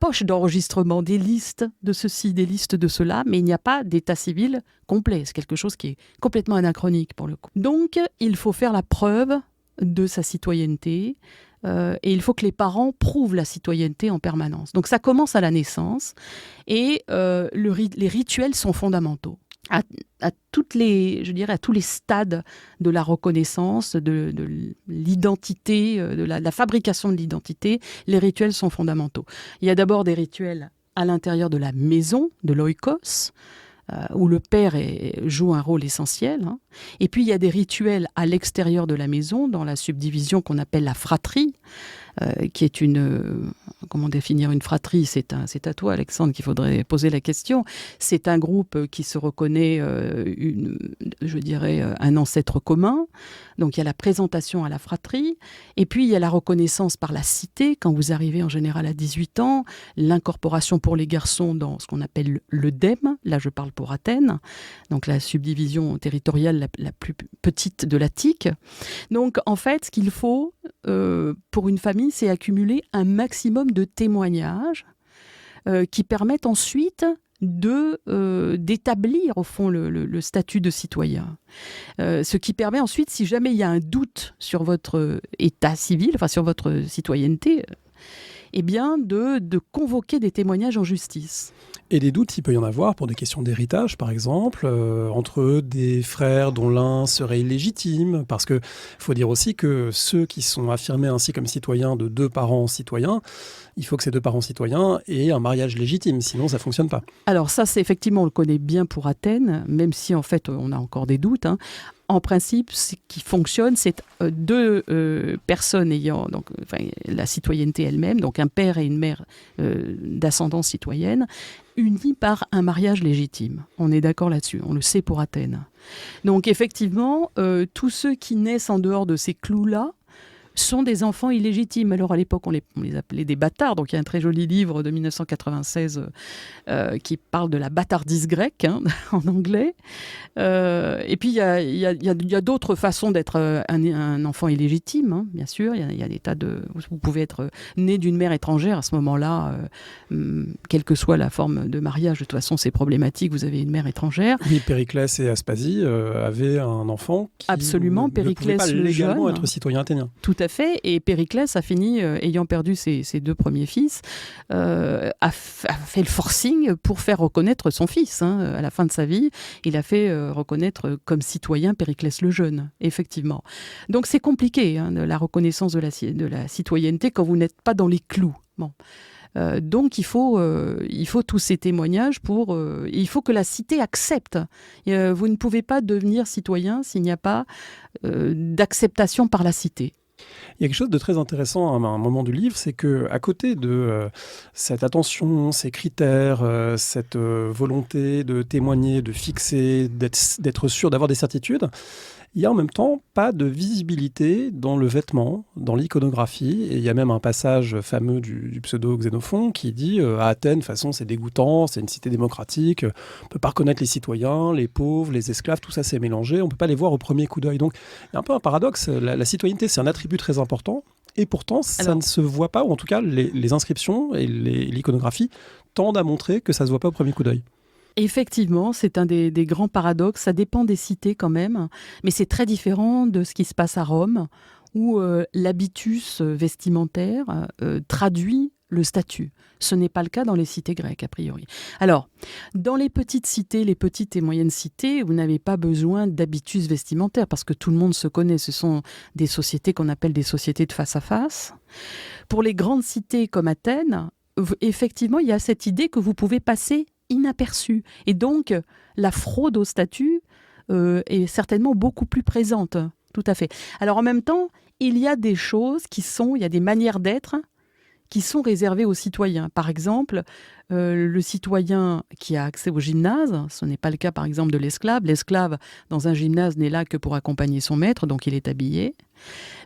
poches d'enregistrement, des listes de ceci, des listes de cela, mais il n'y a pas d'état civil complet. C'est quelque chose qui est complètement anachronique pour le coup. Donc, il faut faire la preuve de sa citoyenneté et il faut que les parents prouvent la citoyenneté en permanence. Donc, ça commence à la naissance et les rituels sont fondamentaux. À tous les stades de la reconnaissance, de l'identité, de la fabrication de l'identité, les rituels sont fondamentaux. Il y a d'abord des rituels à l'intérieur de la maison, de l'oikos, où le père joue un rôle essentiel. Et puis il y a des rituels à l'extérieur de la maison, dans la subdivision qu'on appelle la fratrie, qui est comment définir une fratrie ? C'est à toi, Alexandre, qu'il faudrait poser la question. C'est un groupe qui se reconnaît, un ancêtre commun. Donc il y a la présentation à la fratrie. Et puis il y a la reconnaissance par la cité, quand vous arrivez en général à 18 ans. L'incorporation pour les garçons dans ce qu'on appelle le DEM. Là, je parle pour Athènes. Donc la subdivision territoriale la plus petite de l'Attique. Donc en fait, ce qu'il faut pour une famille, c'est accumuler un maximum de témoignages qui permettent ensuite d'établir au fond le statut de citoyen. Ce qui permet ensuite, si jamais il y a un doute sur votre état civil, enfin sur votre citoyenneté, eh bien de convoquer des témoignages en justice. Et des doutes, il peut y en avoir pour des questions d'héritage, par exemple, entre des frères dont l'un serait illégitime, parce qu'il faut dire aussi que ceux qui sont affirmés ainsi comme citoyens de deux parents citoyens, il faut que ces deux parents citoyens aient un mariage légitime, sinon ça ne fonctionne pas. Alors ça, c'est effectivement, on le connaît bien pour Athènes, même si en fait on a encore des doutes. En principe, ce qui fonctionne, c'est deux personnes ayant la citoyenneté elle-même, donc un père et une mère d'ascendance citoyenne, unis par un mariage légitime. On est d'accord là-dessus, on le sait pour Athènes. Donc effectivement, tous ceux qui naissent en dehors de ces clous-là sont des enfants illégitimes. Alors à l'époque, on les appelait des bâtards. Donc il y a un très joli livre de 1996 qui parle de la bâtardise grecque en anglais. Et puis il y a d'autres façons d'être un enfant illégitime, bien sûr. Il y a des tas de... Vous pouvez être né d'une mère étrangère à ce moment-là, quelle que soit la forme de mariage. De toute façon, c'est problématique. Vous avez une mère étrangère. Oui, Périclès et Aspasie avaient un enfant qui Absolument, ne pouvait pas légalement être citoyen athénien. Tout à fait, et Périclès a fini, ayant perdu ses deux premiers fils, a fait le forcing pour faire reconnaître son fils. À la fin de sa vie, il a fait reconnaître comme citoyen Périclès le Jeune, effectivement. Donc c'est compliqué, la reconnaissance de la citoyenneté quand vous n'êtes pas dans les clous. Bon. Donc il faut tous ces témoignages il faut que la cité accepte. Vous ne pouvez pas devenir citoyen s'il n'y a pas d'acceptation par la cité. Il y a quelque chose de très intéressant à un moment du livre, c'est qu'à côté de cette attention, ces critères, cette volonté de témoigner, de fixer, d'être sûr, d'avoir des certitudes, il y a en même temps pas de visibilité dans le vêtement, dans l'iconographie. Et il y a même un passage fameux du pseudo-Xénophon qui dit à Athènes, de toute façon, c'est dégoûtant, c'est une cité démocratique, on ne peut pas reconnaître les citoyens, les pauvres, les esclaves, tout ça c'est mélangé, on ne peut pas les voir au premier coup d'œil. Donc il y a un peu un paradoxe, la citoyenneté c'est un attribut très important, et pourtant ça ne se voit pas, ou en tout cas les inscriptions et l'iconographie tendent à montrer que ça ne se voit pas au premier coup d'œil. Effectivement, c'est un des grands paradoxes. Ça dépend des cités quand même, mais c'est très différent de ce qui se passe à Rome, où l'habitus vestimentaire traduit le statut. Ce n'est pas le cas dans les cités grecques, a priori. Alors, dans les petites cités, les petites et moyennes cités, vous n'avez pas besoin d'habitus vestimentaire, parce que tout le monde se connaît. Ce sont des sociétés qu'on appelle des sociétés de face à face. Pour les grandes cités comme Athènes, effectivement, il y a cette idée que vous pouvez passer inaperçu. Et donc, la fraude au statut est certainement beaucoup plus présente. Tout à fait. Alors, en même temps, il y a des choses il y a des manières d'être qui sont réservées aux citoyens. Par exemple, le citoyen qui a accès au gymnase, ce n'est pas le cas, par exemple, de l'esclave. L'esclave, dans un gymnase, n'est là que pour accompagner son maître, donc il est habillé.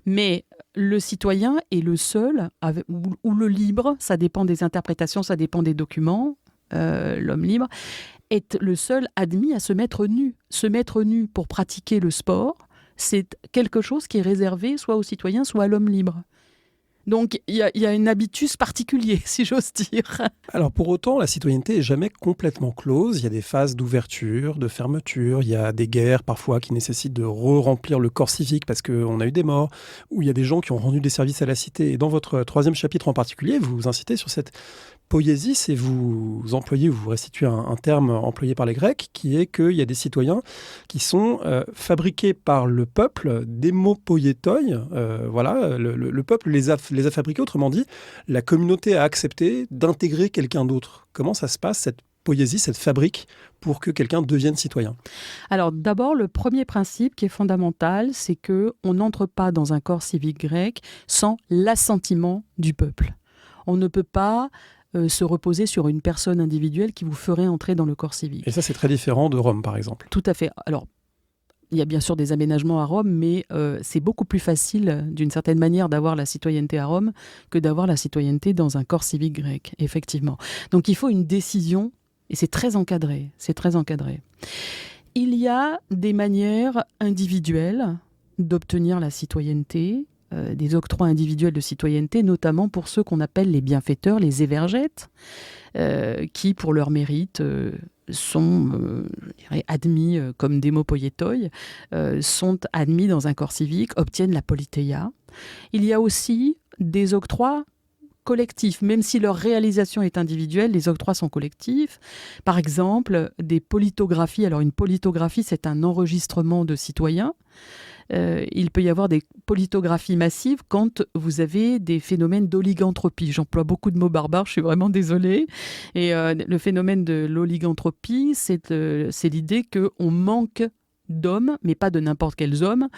Mais le citoyen est le seul, ou le libre, ça dépend des interprétations, ça dépend des documents, l'homme libre, est le seul admis à se mettre nu. Se mettre nu pour pratiquer le sport, c'est quelque chose qui est réservé soit aux citoyens, soit à l'homme libre. Donc, il y a un habitus particulier, si j'ose dire. Alors pour autant, la citoyenneté n'est jamais complètement close. Il y a des phases d'ouverture, de fermeture. Il y a des guerres parfois qui nécessitent de re-remplir le corps civique parce qu'on a eu des morts, ou il y a des gens qui ont rendu des services à la cité. Et dans votre 3e chapitre en particulier, vous vous incitez sur cette poiesis et vous restituez un terme employé par les Grecs qui est qu'il y a des citoyens qui sont fabriqués par le peuple, démopoietoi. Voilà, le peuple les a fabriqués, autrement dit, la communauté a accepté d'intégrer quelqu'un d'autre. Comment ça se passe, cette poiesis, cette fabrique, pour que quelqu'un devienne citoyen? Alors d'abord, le premier principe qui est fondamental, c'est qu'on n'entre pas dans un corps civique grec sans l'assentiment du peuple. On ne peut pas se reposer sur une personne individuelle qui vous ferait entrer dans le corps civique. Et ça, c'est très différent de Rome, par exemple. Tout à fait. Alors, il y a bien sûr des aménagements à Rome, mais c'est beaucoup plus facile, d'une certaine manière, d'avoir la citoyenneté à Rome que d'avoir la citoyenneté dans un corps civique grec, effectivement. Donc, il faut une décision, et c'est très encadré. C'est très encadré. Il y a des manières individuelles d'obtenir la citoyenneté, des octrois individuels de citoyenneté, notamment pour ceux qu'on appelle les bienfaiteurs, les évergètes, qui, pour leur mérite, sont admis comme démopoietoi, sont admis dans un corps civique, obtiennent la politeia. Il y a aussi des octrois collectifs, même si leur réalisation est individuelle, les octrois sont collectifs. Par exemple, des politographies. Alors une politographie, c'est un enregistrement de citoyens. Il peut y avoir des politographies massives quand vous avez des phénomènes d'oligantropie. J'emploie beaucoup de mots barbares, je suis vraiment désolée. Et le phénomène de l'oligantropie, c'est l'idée qu'on manque d'hommes, mais pas de n'importe quels hommes.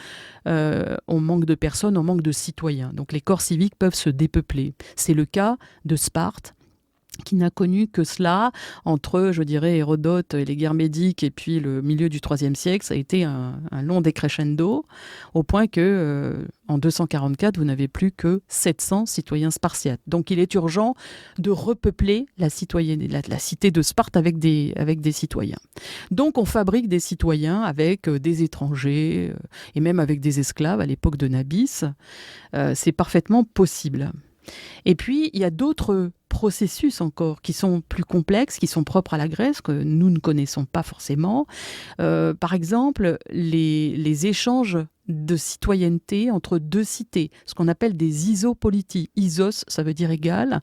On manque de personnes, on manque de citoyens. Donc les corps civiques peuvent se dépeupler. C'est le cas de Sparte, qui n'a connu que cela entre, je dirais, Hérodote et les guerres médiques et puis le milieu du IIIe siècle. Ça a été un long décrescendo, au point que en 244, vous n'avez plus que 700 citoyens spartiates. Donc il est urgent de repeupler la cité de Sparte avec des citoyens. Donc on fabrique des citoyens avec des étrangers et même avec des esclaves à l'époque de Nabis. C'est parfaitement possible. Et puis, il y a d'autres processus encore qui sont plus complexes, qui sont propres à la Grèce, que nous ne connaissons pas forcément. Par exemple, les échanges de citoyenneté entre deux cités, ce qu'on appelle des isopolities. Isos, ça veut dire égal.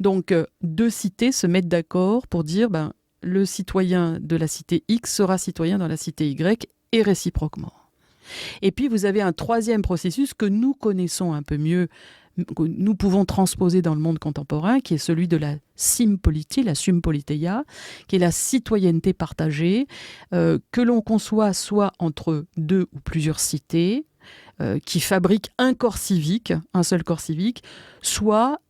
Donc, deux cités se mettent d'accord pour dire le citoyen de la cité X sera citoyen dans la cité Y et réciproquement. Et puis, vous avez un troisième processus que nous connaissons un peu mieux, que nous pouvons transposer dans le monde contemporain, qui est celui de la sympolitie, la sympoliteia, qui est la citoyenneté partagée, que l'on conçoit soit entre deux ou plusieurs cités, qui fabriquent un corps civique, un seul corps civique, soit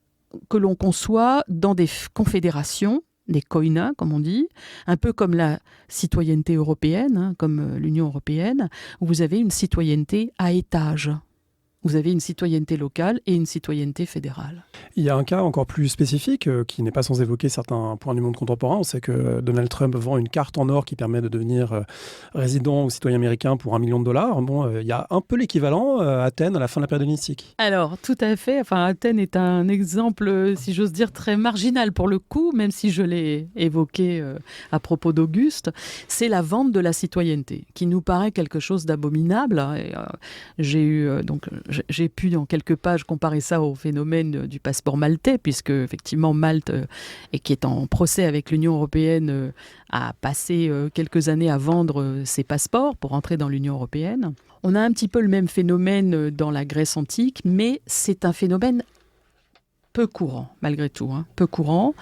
que l'on conçoit dans des confédérations, des koinas, comme on dit, un peu comme la citoyenneté européenne, comme l'Union européenne, où vous avez une citoyenneté à étages. Vous avez une citoyenneté locale et une citoyenneté fédérale. Il y a un cas encore plus spécifique qui n'est pas sans évoquer certains points du monde contemporain. On sait que Donald Trump vend une carte en or qui permet de devenir résident ou citoyen américain pour $1 million. Bon, il y a un peu l'équivalent à Athènes à la fin de la période hellénistique. Alors, tout à fait. Enfin, Athènes est un exemple, si j'ose dire, très marginal pour le coup, même si je l'ai évoqué à propos d'Auguste. C'est la vente de la citoyenneté, qui nous paraît quelque chose d'abominable. Et, j'ai pu, en quelques pages, comparer ça au phénomène du passeport maltais, puisque, effectivement, Malte, qui est en procès avec l'Union européenne, a passé quelques années à vendre ses passeports pour entrer dans l'Union européenne. On a un petit peu le même phénomène dans la Grèce antique, mais c'est un phénomène peu courant, malgré tout, peu courant.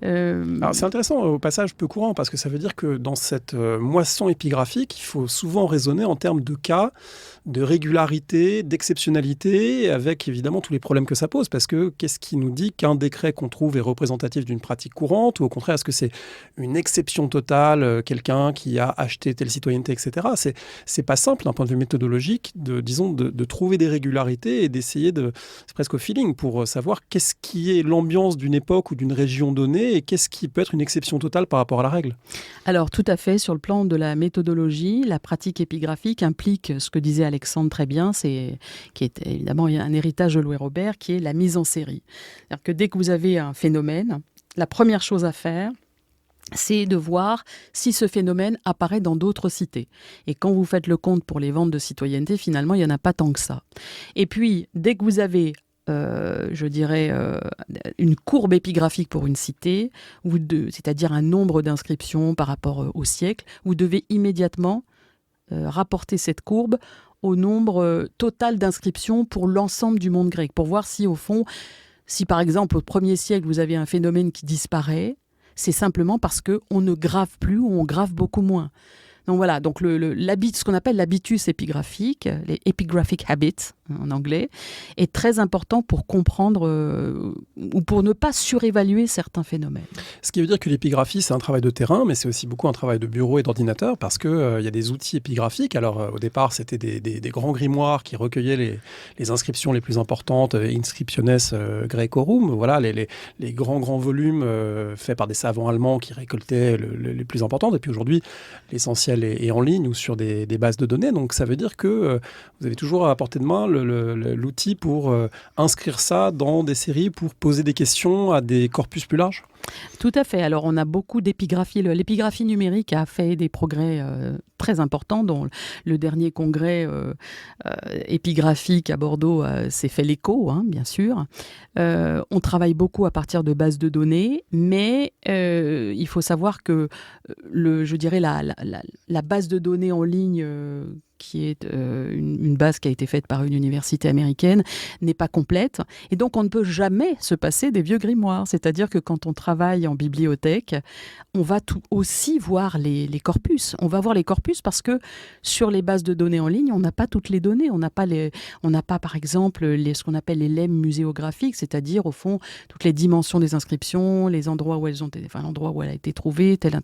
Alors c'est intéressant au passage peu courant, parce que ça veut dire que dans cette moisson épigraphique, il faut souvent raisonner en termes de cas, de régularité, d'exceptionnalité, avec évidemment tous les problèmes que ça pose, parce que qu'est-ce qui nous dit qu'un décret qu'on trouve est représentatif d'une pratique courante, ou au contraire, est-ce que c'est une exception totale, quelqu'un qui a acheté telle citoyenneté, etc. C'est pas simple d'un point de vue méthodologique de trouver des régularités et d'essayer c'est presque au feeling pour savoir qu'est-ce qu'est-ce qui est l'ambiance d'une époque ou d'une région donnée et qu'est-ce qui peut être une exception totale par rapport à la règle? Alors tout à fait, sur le plan de la méthodologie, la pratique épigraphique implique ce que disait Alexandre très bien, qui est évidemment un héritage de Louis Robert, qui est la mise en série. C'est-à-dire que dès que vous avez un phénomène, la première chose à faire, c'est de voir si ce phénomène apparaît dans d'autres cités. Et quand vous faites le compte pour les ventes de citoyenneté, finalement, il n'y en a pas tant que ça. Et puis, dès que vous avez une courbe épigraphique pour une cité, c'est-à-dire un nombre d'inscriptions par rapport au siècle, vous devez immédiatement rapporter cette courbe au nombre total d'inscriptions pour l'ensemble du monde grec, pour voir si, au fond, si par exemple au 1er siècle, vous avez un phénomène qui disparaît, c'est simplement parce qu'on ne grave plus ou on grave beaucoup moins. Donc voilà, donc ce qu'on appelle l'habitus épigraphique, les epigraphic habits en anglais, est très important pour comprendre ou pour ne pas surévaluer certains phénomènes. Ce qui veut dire que l'épigraphie, c'est un travail de terrain, mais c'est aussi beaucoup un travail de bureau et d'ordinateur parce qu'il y a des outils épigraphiques. Alors au départ, c'était des grands grimoires qui recueillaient les inscriptions les plus importantes, Inscriptiones Graecorum, voilà, les grands volumes faits par des savants allemands qui récoltaient les plus importantes. Et puis aujourd'hui, l'essentiel est en ligne ou sur des bases de données. Donc ça veut dire que vous avez toujours à portée de main l'outil pour inscrire ça dans des séries, pour poser des questions à des corpus plus larges. Tout à fait. Alors, on a beaucoup d'épigraphie. L'épigraphie numérique a fait des progrès très importants, dont le dernier congrès épigraphique à Bordeaux s'est fait l'écho, bien sûr. On travaille beaucoup à partir de bases de données, mais il faut savoir que la base de données en ligne qui est une base qui a été faite par une université américaine, n'est pas complète. Et donc, on ne peut jamais se passer des vieux grimoires. C'est-à-dire que quand on travaille en bibliothèque, on va aussi voir les corpus. On va voir les corpus parce que sur les bases de données en ligne, on n'a pas toutes les données. On n'a pas, par exemple, ce qu'on appelle les lemmes muséographiques, c'est-à-dire, au fond, toutes les dimensions des inscriptions, les endroits où l'endroit où elle a été trouvée, telle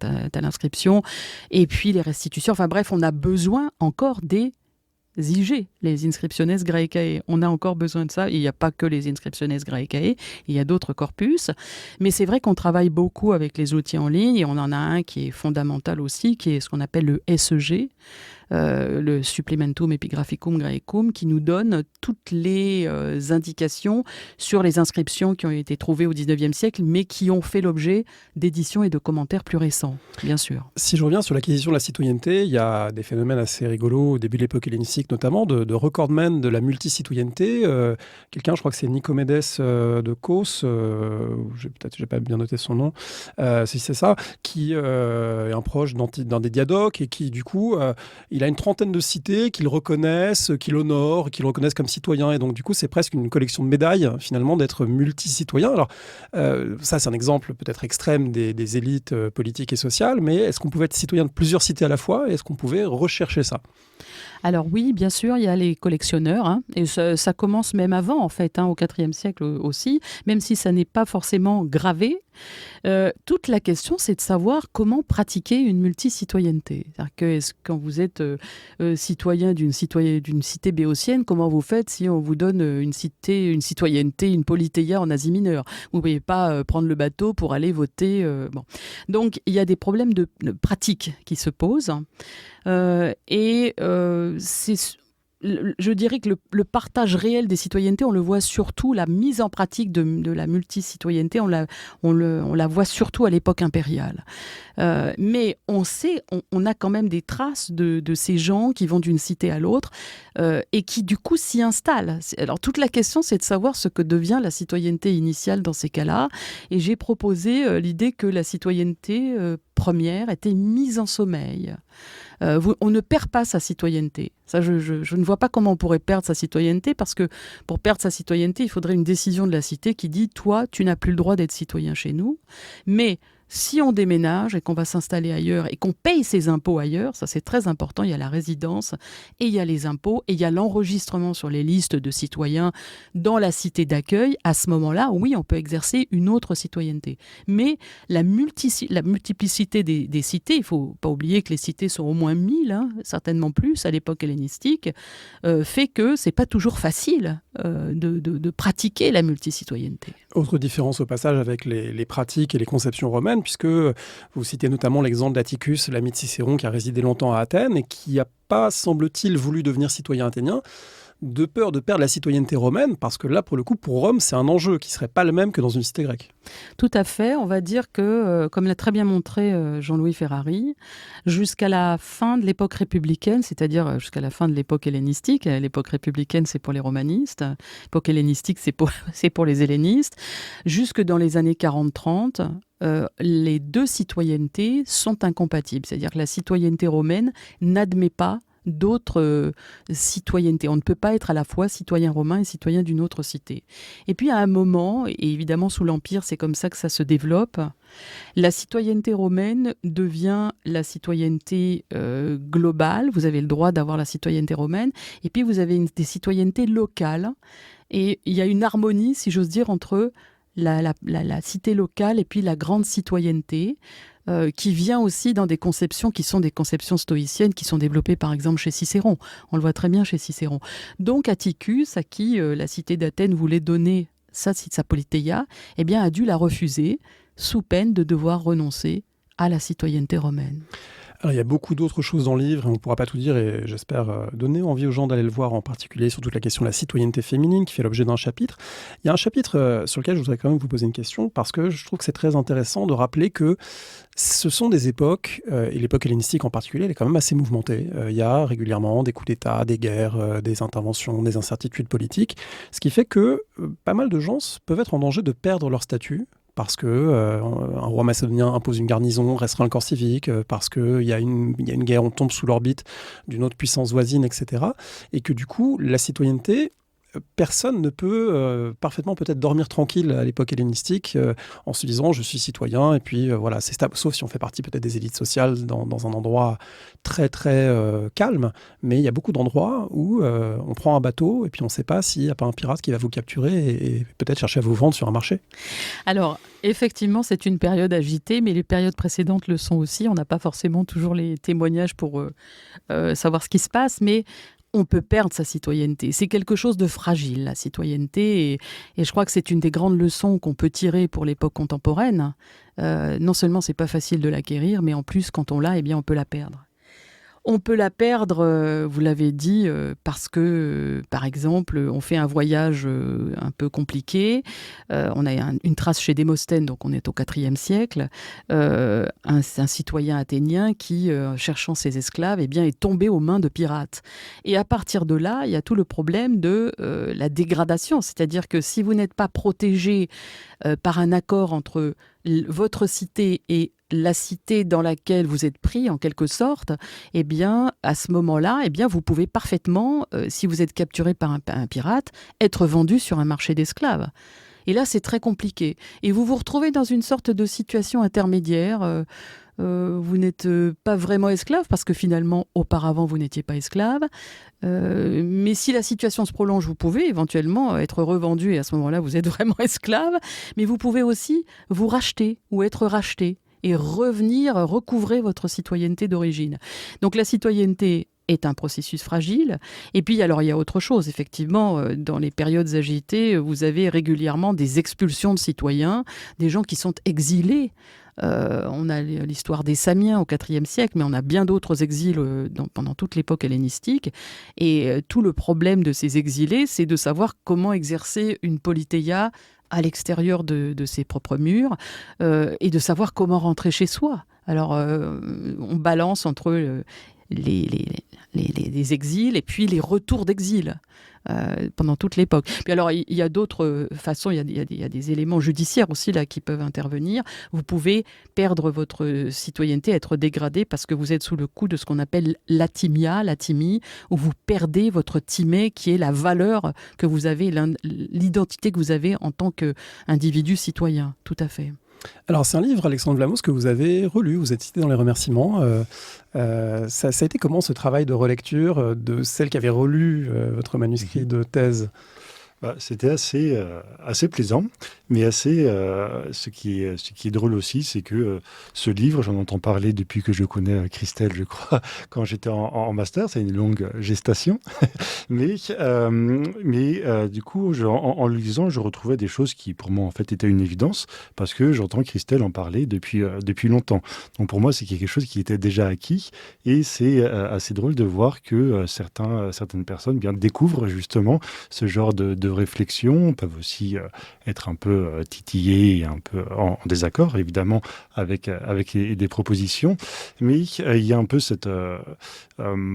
inscription, et puis les restitutions. Enfin bref, on a besoin encore des IG, les Inscriptiones Graecae. On a encore besoin de ça. Il n'y a pas que les Inscriptiones Graecae, il y a d'autres corpus. Mais c'est vrai qu'on travaille beaucoup avec les outils en ligne et on en a un qui est fondamental aussi, qui est ce qu'on appelle le SEG, le Supplementum Epigraphicum Graecum, qui nous donne toutes les indications sur les inscriptions qui ont été trouvées au XIXe siècle, mais qui ont fait l'objet d'éditions et de commentaires plus récents, bien sûr. Si je reviens sur l'acquisition de la citoyenneté, il y a des phénomènes assez rigolos, au début de l'époque hellénistique notamment, de recordman de la multicitoyenneté. Quelqu'un, je crois que c'est Nicomédès de Cos, peut-être je n'ai pas bien noté son nom, si c'est ça, qui est un proche d'un des diadoques et qui, du coup, il a une trentaine de cités qu'il reconnaissent, qu'il honore, qu'il reconnaissent comme citoyens. Et donc, du coup, c'est presque une collection de médailles, finalement, d'être multicitoyen. Alors, ça, c'est un exemple peut-être extrême des élites politiques et sociales, mais est-ce qu'on pouvait être citoyen de plusieurs cités à la fois et est-ce qu'on pouvait rechercher ça ? Alors oui, bien sûr, il y a les collectionneurs, et ça commence même avant, en fait, au IVe siècle aussi, même si ça n'est pas forcément gravé. Toute la question, c'est de savoir comment pratiquer une multicitoyenneté. C'est-à-dire que quand vous êtes citoyen d'une cité béotienne, comment vous faites si on vous donne une citoyenneté, une politéia en Asie mineure ? Vous ne pouvez pas prendre le bateau pour aller voter. Donc, il y a des problèmes de pratique qui se posent. Je dirais que le partage réel des citoyennetés, on le voit surtout, la mise en pratique de la multicitoyenneté, on la voit surtout à l'époque impériale. Mais on a quand même des traces de ces gens qui vont d'une cité à l'autre et qui du coup s'y installent. Alors toute la question, c'est de savoir ce que devient la citoyenneté initiale dans ces cas-là. Et j'ai proposé l'idée que la citoyenneté première était mise en sommeil. On ne perd pas sa citoyenneté. Ça, je ne vois pas comment on pourrait perdre sa citoyenneté, parce que pour perdre sa citoyenneté, il faudrait une décision de la cité qui dit « Toi, tu n'as plus le droit d'être citoyen chez nous ». Mais si on déménage et qu'on va s'installer ailleurs et qu'on paye ses impôts ailleurs, ça c'est très important, il y a la résidence et il y a les impôts et il y a l'enregistrement sur les listes de citoyens dans la cité d'accueil, à ce moment-là, oui, on peut exercer une autre citoyenneté. Mais la multiplicité des cités, il ne faut pas oublier que les cités sont au moins 1000, certainement plus à l'époque hellénistique, fait que ce n'est pas toujours facile de pratiquer la multicitoyenneté. Autre différence au passage avec les pratiques et les conceptions romaines, puisque vous citez notamment l'exemple d'Atticus, l'ami de Cicéron, qui a résidé longtemps à Athènes et qui n'a pas, semble-t-il, voulu devenir citoyen athénien, de peur de perdre la citoyenneté romaine, parce que là, pour le coup, pour Rome, c'est un enjeu qui ne serait pas le même que dans une cité grecque. Tout à fait. On va dire que, comme l'a très bien montré Jean-Louis Ferrari, jusqu'à la fin de l'époque républicaine, c'est-à-dire jusqu'à la fin de l'époque hellénistique, l'époque républicaine, c'est pour les romanistes, l'époque hellénistique, c'est pour les hellénistes, jusque dans les années 40-30, les deux citoyennetés sont incompatibles. C'est-à-dire que la citoyenneté romaine n'admet pas d'autres citoyennetés. On ne peut pas être à la fois citoyen romain et citoyen d'une autre cité. Et puis à un moment, et évidemment sous l'Empire, c'est comme ça que ça se développe, la citoyenneté romaine devient la citoyenneté globale. Vous avez le droit d'avoir la citoyenneté romaine. Et puis vous avez des citoyennetés locales. Et il y a une harmonie, si j'ose dire, entre la cité locale et puis la grande citoyenneté, qui vient aussi dans des conceptions qui sont des conceptions stoïciennes, qui sont développées par exemple chez Cicéron. On le voit très bien chez Cicéron. Donc Atticus, à qui la cité d'Athènes voulait donner sa politeia, eh bien, a dû la refuser sous peine de devoir renoncer à la citoyenneté romaine. Alors, il y a beaucoup d'autres choses dans le livre, et on ne pourra pas tout dire, et j'espère donner envie aux gens d'aller le voir, en particulier sur toute la question de la citoyenneté féminine, qui fait l'objet d'un chapitre. Il y a un chapitre sur lequel je voudrais quand même vous poser une question, parce que je trouve que c'est très intéressant de rappeler que ce sont des époques, et l'époque hellénistique en particulier, elle est quand même assez mouvementée. Il y a régulièrement des coups d'État, des guerres, des interventions, des incertitudes politiques, ce qui fait que pas mal de gens peuvent être en danger de perdre leur statut, parce qu'un roi macédonien impose une garnison, restreint le corps civique, parce qu'il y a une guerre, on tombe sous l'orbite d'une autre puissance voisine, etc. Et que du coup, la citoyenneté, personne ne peut parfaitement peut-être dormir tranquille à l'époque hellénistique en se disant je suis citoyen et puis voilà, c'est stable, sauf si on fait partie peut-être des élites sociales dans un endroit très très calme, mais il y a beaucoup d'endroits où on prend un bateau et puis on ne sait pas s'il n'y a pas un pirate qui va vous capturer et peut-être chercher à vous vendre sur un marché. Alors effectivement, c'est une période agitée, mais les périodes précédentes le sont aussi. On n'a pas forcément toujours les témoignages pour savoir ce qui se passe, mais on peut perdre sa citoyenneté. C'est quelque chose de fragile, la citoyenneté, et je crois que c'est une des grandes leçons qu'on peut tirer pour l'époque contemporaine. Non seulement c'est pas facile de l'acquérir, mais en plus, quand on l'a, eh bien, on peut la perdre. On peut la perdre, vous l'avez dit, parce que, par exemple, on fait un voyage un peu compliqué. On a une trace chez Démosthène, donc on est au IVe siècle. Un citoyen athénien qui, cherchant ses esclaves, eh bien, est tombé aux mains de pirates. Et à partir de là, il y a tout le problème de la dégradation. C'est-à-dire que si vous n'êtes pas protégé par un accord entre votre cité et la cité dans laquelle vous êtes pris, en quelque sorte, eh bien, à ce moment-là, eh bien, vous pouvez parfaitement, si vous êtes capturé par un pirate, être vendu sur un marché d'esclaves. Et là, c'est très compliqué. Et vous vous retrouvez dans une sorte de situation intermédiaire. Vous n'êtes pas vraiment esclave, parce que finalement, auparavant, vous n'étiez pas esclave. Mais si la situation se prolonge, vous pouvez éventuellement être revendu, et à ce moment-là, vous êtes vraiment esclave. Mais vous pouvez aussi vous racheter ou être racheté et revenir recouvrer votre citoyenneté d'origine. Donc la citoyenneté est un processus fragile. Et puis, alors, il y a autre chose. Effectivement, dans les périodes agitées, vous avez régulièrement des expulsions de citoyens, des gens qui sont exilés. On a l'histoire des Samiens au IVe siècle, mais on a bien d'autres exils pendant toute l'époque hellénistique. Et tout le problème de ces exilés, c'est de savoir comment exercer une politeia à l'extérieur de ses propres murs, et de savoir comment rentrer chez soi. Alors, on balance entre les exils et puis les retours d'exil pendant toute l'époque. Puis alors, il y a d'autres façons, il y a des éléments judiciaires aussi là qui peuvent intervenir. Vous pouvez perdre votre citoyenneté, être dégradé parce que vous êtes sous le coup de ce qu'on appelle l'athymie, où vous perdez votre timée, qui est la valeur que vous avez, l'identité que vous avez en tant qu'individu citoyen. Tout à fait. Alors, c'est un livre, Alexandre Vlahmos, que vous avez relu, vous êtes cité dans les remerciements. Ça a été comment ce travail de relecture de celle qui avait relu votre manuscrit de thèse ? C'était assez plaisant, mais ce qui est drôle aussi, c'est que ce livre, j'en entends parler depuis que je connais Christelle, je crois, quand j'étais en master. C'est une longue gestation, mais du coup, en le lisant, je retrouvais des choses qui, pour moi, en fait, étaient une évidence, parce que j'entends Christelle en parler depuis longtemps. Donc pour moi, c'est quelque chose qui était déjà acquis, et c'est assez drôle de voir que certaines personnes bien découvrent justement ce genre de réflexion, peuvent aussi être un peu titillés et un peu en désaccord, évidemment, avec des propositions. Mais il y a un peu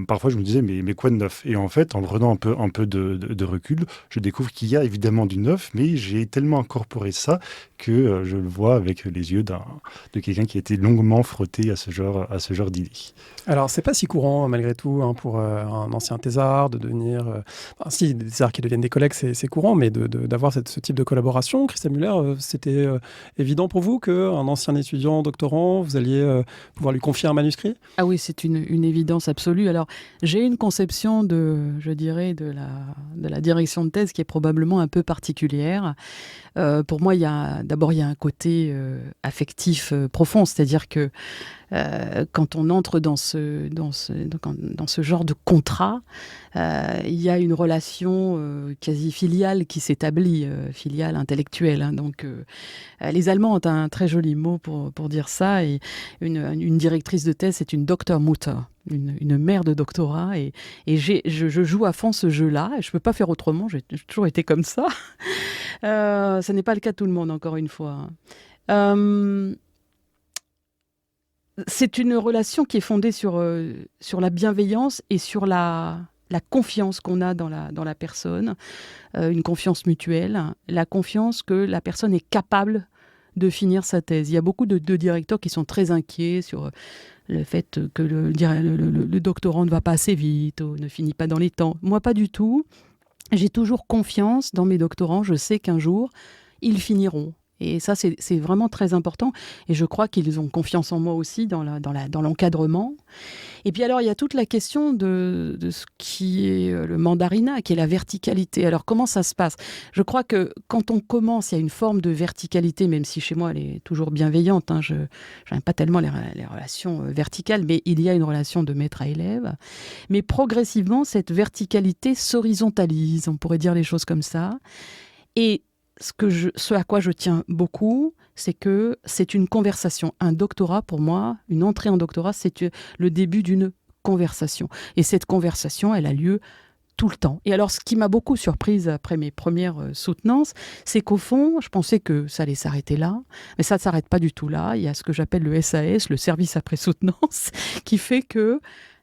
parfois, je me disais, mais quoi de neuf? Et en fait, en prenant un peu de recul, je découvre qu'il y a évidemment du neuf, mais j'ai tellement incorporé ça que je le vois avec les yeux de quelqu'un qui a été longuement frotté à ce genre d'idées. Alors, c'est pas si courant, malgré tout, hein, pour un ancien thésard de devenir... si, des thésards qui deviennent des collègues, c'est courant, mais d'avoir ce type de collaboration. Christelle Muller, c'était évident pour vous qu'un ancien étudiant, doctorant, vous alliez pouvoir lui confier un manuscrit? Ah oui, c'est une évidence absolue. Alors, j'ai une conception je dirais, de la direction de thèse qui est probablement un peu particulière. Pour moi, d'abord, il y a un côté affectif profond, c'est-à-dire que quand on entre dans ce genre de contrat, il y a une relation quasi filiale qui s'établit, filiale intellectuelle, hein. Donc, les Allemands ont un très joli mot pour dire ça. Et une directrice de thèse, c'est une Doktormutter, une mère de doctorat. Et je joue à fond ce jeu-là. Et je ne peux pas faire autrement. J'ai toujours été comme ça. Ce n'est pas le cas de tout le monde, encore une fois. C'est une relation qui est fondée sur la bienveillance et sur la confiance qu'on a dans la personne, une confiance mutuelle, la confiance que la personne est capable de finir sa thèse. Il y a beaucoup de directeurs qui sont très inquiets sur le fait que le doctorant ne va pas assez vite ou ne finit pas dans les temps. Moi, pas du tout. J'ai toujours confiance dans mes doctorants. Je sais qu'un jour, ils finiront. Et ça, c'est vraiment très important. Et je crois qu'ils ont confiance en moi aussi dans l'encadrement. Et puis alors, il y a toute la question de ce qui est le mandarinat, qui est la verticalité. Alors, comment ça se passe? Je crois que quand on commence, il y a une forme de verticalité, même si chez moi, elle est toujours bienveillante. Hein, je n'aime pas tellement les relations verticales, mais il y a une relation de maître à élève. Mais progressivement, cette verticalité s'horizontalise, on pourrait dire les choses comme ça. Et ce à quoi je tiens beaucoup, c'est que c'est une conversation. Un doctorat, pour moi, une entrée en doctorat, c'est le début d'une conversation. Et cette conversation, elle a lieu tout le temps. Et alors, ce qui m'a beaucoup surprise après mes premières soutenances, c'est qu'au fond, je pensais que ça allait s'arrêter là, mais ça ne s'arrête pas du tout là. Il y a ce que j'appelle le SAS, le service après soutenance, qui fait que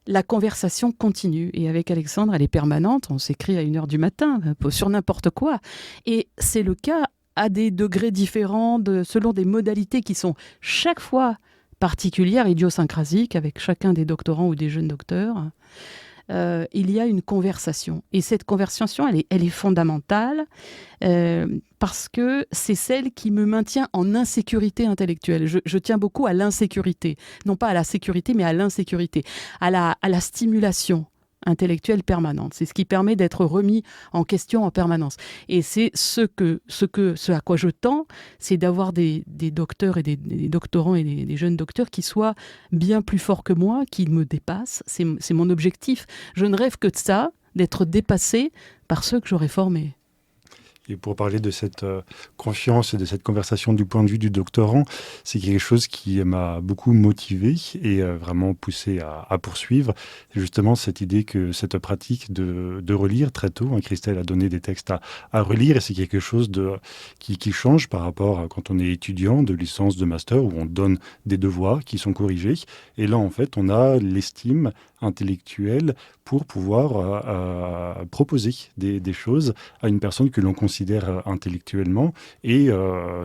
la conversation continue. Et avec Alexandre, elle est permanente. On s'écrit à 1h du matin sur n'importe quoi. Et c'est le cas à des degrés différents, selon des modalités qui sont chaque fois particulières, idiosyncrasiques, avec chacun des doctorants ou des jeunes docteurs. Il y a une conversation. Et cette conversation, elle est fondamentale parce que c'est celle qui me maintient en insécurité intellectuelle. Je tiens beaucoup à l'insécurité. Non pas à la sécurité, mais à l'insécurité. À la stimulation intellectuelle permanente. C'est ce qui permet d'être remis en question en permanence. Et c'est ce à quoi je tends, c'est d'avoir des docteurs et des doctorants et des jeunes docteurs qui soient bien plus forts que moi, qui me dépassent. C'est mon objectif. Je ne rêve que de ça, d'être dépassé par ceux que j'aurais formés. Et pour parler de cette confiance et de cette conversation du point de vue du doctorant, c'est quelque chose qui m'a beaucoup motivé et vraiment poussé à poursuivre. C'est justement cette idée que cette pratique de relire très tôt, hein, Christelle a donné des textes à relire, et c'est quelque chose qui change par rapport à quand on est étudiant de licence, de master, où on donne des devoirs qui sont corrigés. Et là, en fait, on a l'estime intellectuelle pour pouvoir proposer des choses à une personne que l'on considère intellectuellement. Et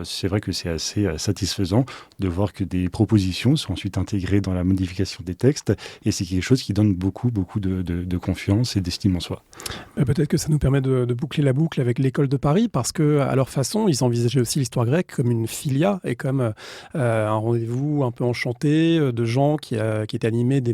c'est vrai que c'est assez satisfaisant de voir que des propositions sont ensuite intégrées dans la modification des textes. Et c'est quelque chose qui donne beaucoup de confiance et d'estime en soi. Peut-être que ça nous permet de boucler la boucle avec l'école de Paris, parce qu'à leur façon, ils envisageaient aussi l'histoire grecque comme une filia et comme un rendez-vous un peu enchanté de gens qui étaient animés de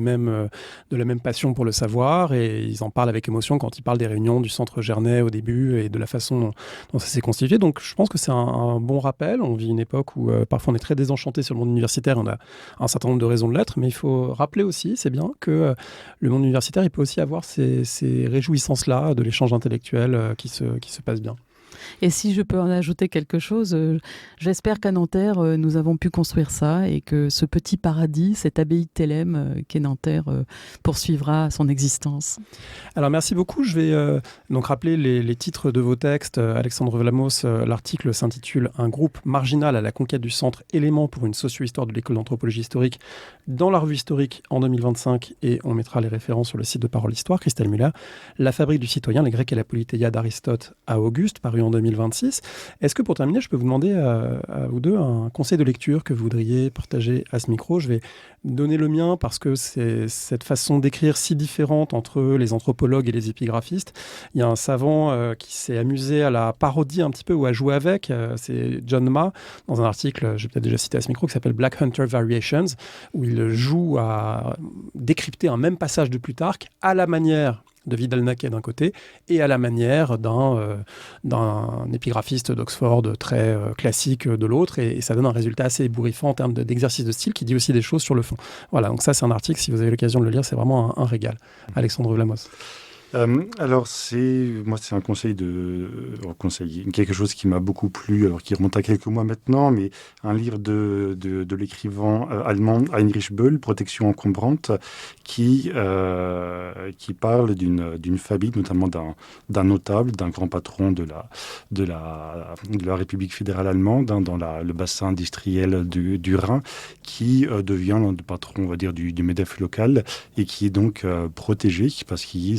la même passion pour le savoir, l'histoire et ils en parlent avec émotion quand ils parlent des réunions du Centre Gernet au début et de la façon dont ça s'est constitué. Donc je pense que c'est un bon rappel. On vit une époque où parfois on est très désenchanté sur le monde universitaire, on a un certain nombre de raisons de l'être, mais il faut rappeler aussi, c'est bien, que le monde universitaire, il peut aussi avoir ces réjouissances-là de l'échange intellectuel qui se passe bien. Et si je peux en ajouter quelque chose, j'espère qu'à Nanterre, nous avons pu construire ça et que ce petit paradis, cette abbaye de Thélème qu'est Nanterre, poursuivra son existence. Alors merci beaucoup. Je vais donc rappeler les titres de vos textes. Alexandre Vlamos, l'article s'intitule « Un groupe marginal à la conquête du centre, élément pour une socio-histoire de l'école d'anthropologie historique » dans la revue historique en 2025 et on mettra les références sur le site de Parole Histoire. Christelle Muller, La fabrique du citoyen, les Grecs et la Politeia d'Aristote à Auguste, paru en 2026. Est-ce que pour terminer, je peux vous demander à vous deux un conseil de lecture que vous voudriez partager à ce micro? Je vais donner le mien parce que c'est cette façon d'écrire si différente entre les anthropologues et les épigraphistes. Il y a un savant qui s'est amusé à la parodier un petit peu ou à jouer avec, c'est John Ma, dans un article, j'ai peut-être déjà cité à ce micro, qui s'appelle Black Hunter Variations, où il joue à décrypter un même passage de Plutarque à la manière de Vidal-Naquet d'un côté et à la manière d'un épigraphiste d'Oxford très classique de l'autre, et ça donne un résultat assez ébouriffant en termes d'exercice de style qui dit aussi des choses sur le fond. Voilà, donc ça c'est un article, si vous avez l'occasion de le lire, c'est vraiment un régal. Alexandre Vlamos. Alors, c'est un conseil quelque chose qui m'a beaucoup plu, alors qui remonte à quelques mois maintenant, mais un livre de l'écrivain allemand Heinrich Böll, Protection encombrante, qui parle d'une famille, notamment d'un notable, d'un grand patron de la République fédérale allemande, dans le bassin industriel du Rhin, qui devient le patron, on va dire, du MEDEF local, et qui est donc protégé, parce qu'il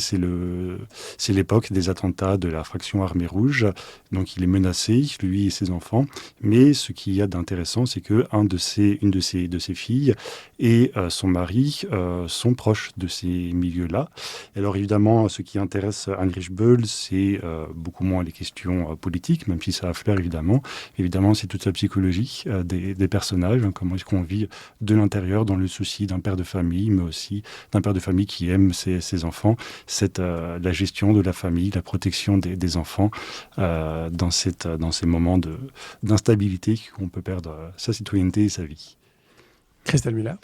c'est l'époque des attentats de la fraction Armée Rouge, donc il est menacé, lui et ses enfants. Mais ce qu'il y a d'intéressant, c'est que une de ses filles et son mari sont proches de ces milieux-là. Alors évidemment, ce qui intéresse Heinrich Böll, c'est beaucoup moins les questions politiques, même si ça affleure évidemment. Évidemment, c'est toute sa psychologie des personnages, comment est-ce qu'on vit de l'intérieur dans le souci d'un père de famille, mais aussi d'un père de famille qui aime ses enfants. La gestion de la famille, la protection des enfants dans ces moments d'instabilité où on peut perdre sa citoyenneté et sa vie. Christelle Muller.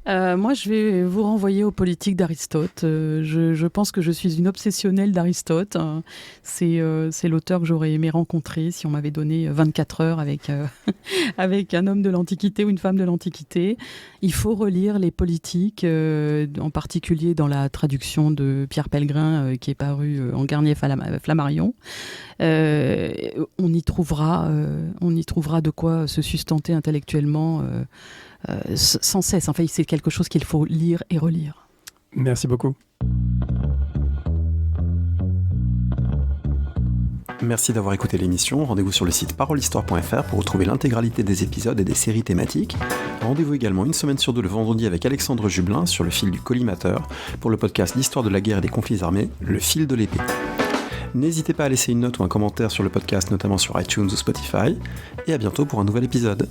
Moi, je vais vous renvoyer aux politiques d'Aristote. Je pense que je suis une obsessionnelle d'Aristote. C'est l'auteur que j'aurais aimé rencontrer si on m'avait donné 24 heures avec un homme de l'Antiquité ou une femme de l'Antiquité. Il faut relire les politiques, en particulier dans la traduction de Pierre Pellegrin qui est paru en Garnier-Flammarion. On y trouvera de quoi se sustenter intellectuellement sans cesse. Enfin, c'est quelque chose qu'il faut lire et relire. Merci beaucoup. Merci d'avoir écouté l'émission. Rendez-vous sur le site parolehistoire.fr pour retrouver l'intégralité des épisodes et des séries thématiques. Rendez-vous également une semaine sur deux le vendredi avec Alexandre Jublin sur le fil du collimateur pour le podcast L'histoire de la guerre et des conflits armés, le fil de l'épée. N'hésitez pas à laisser une note ou un commentaire sur le podcast, notamment sur iTunes ou Spotify. Et à bientôt pour un nouvel épisode.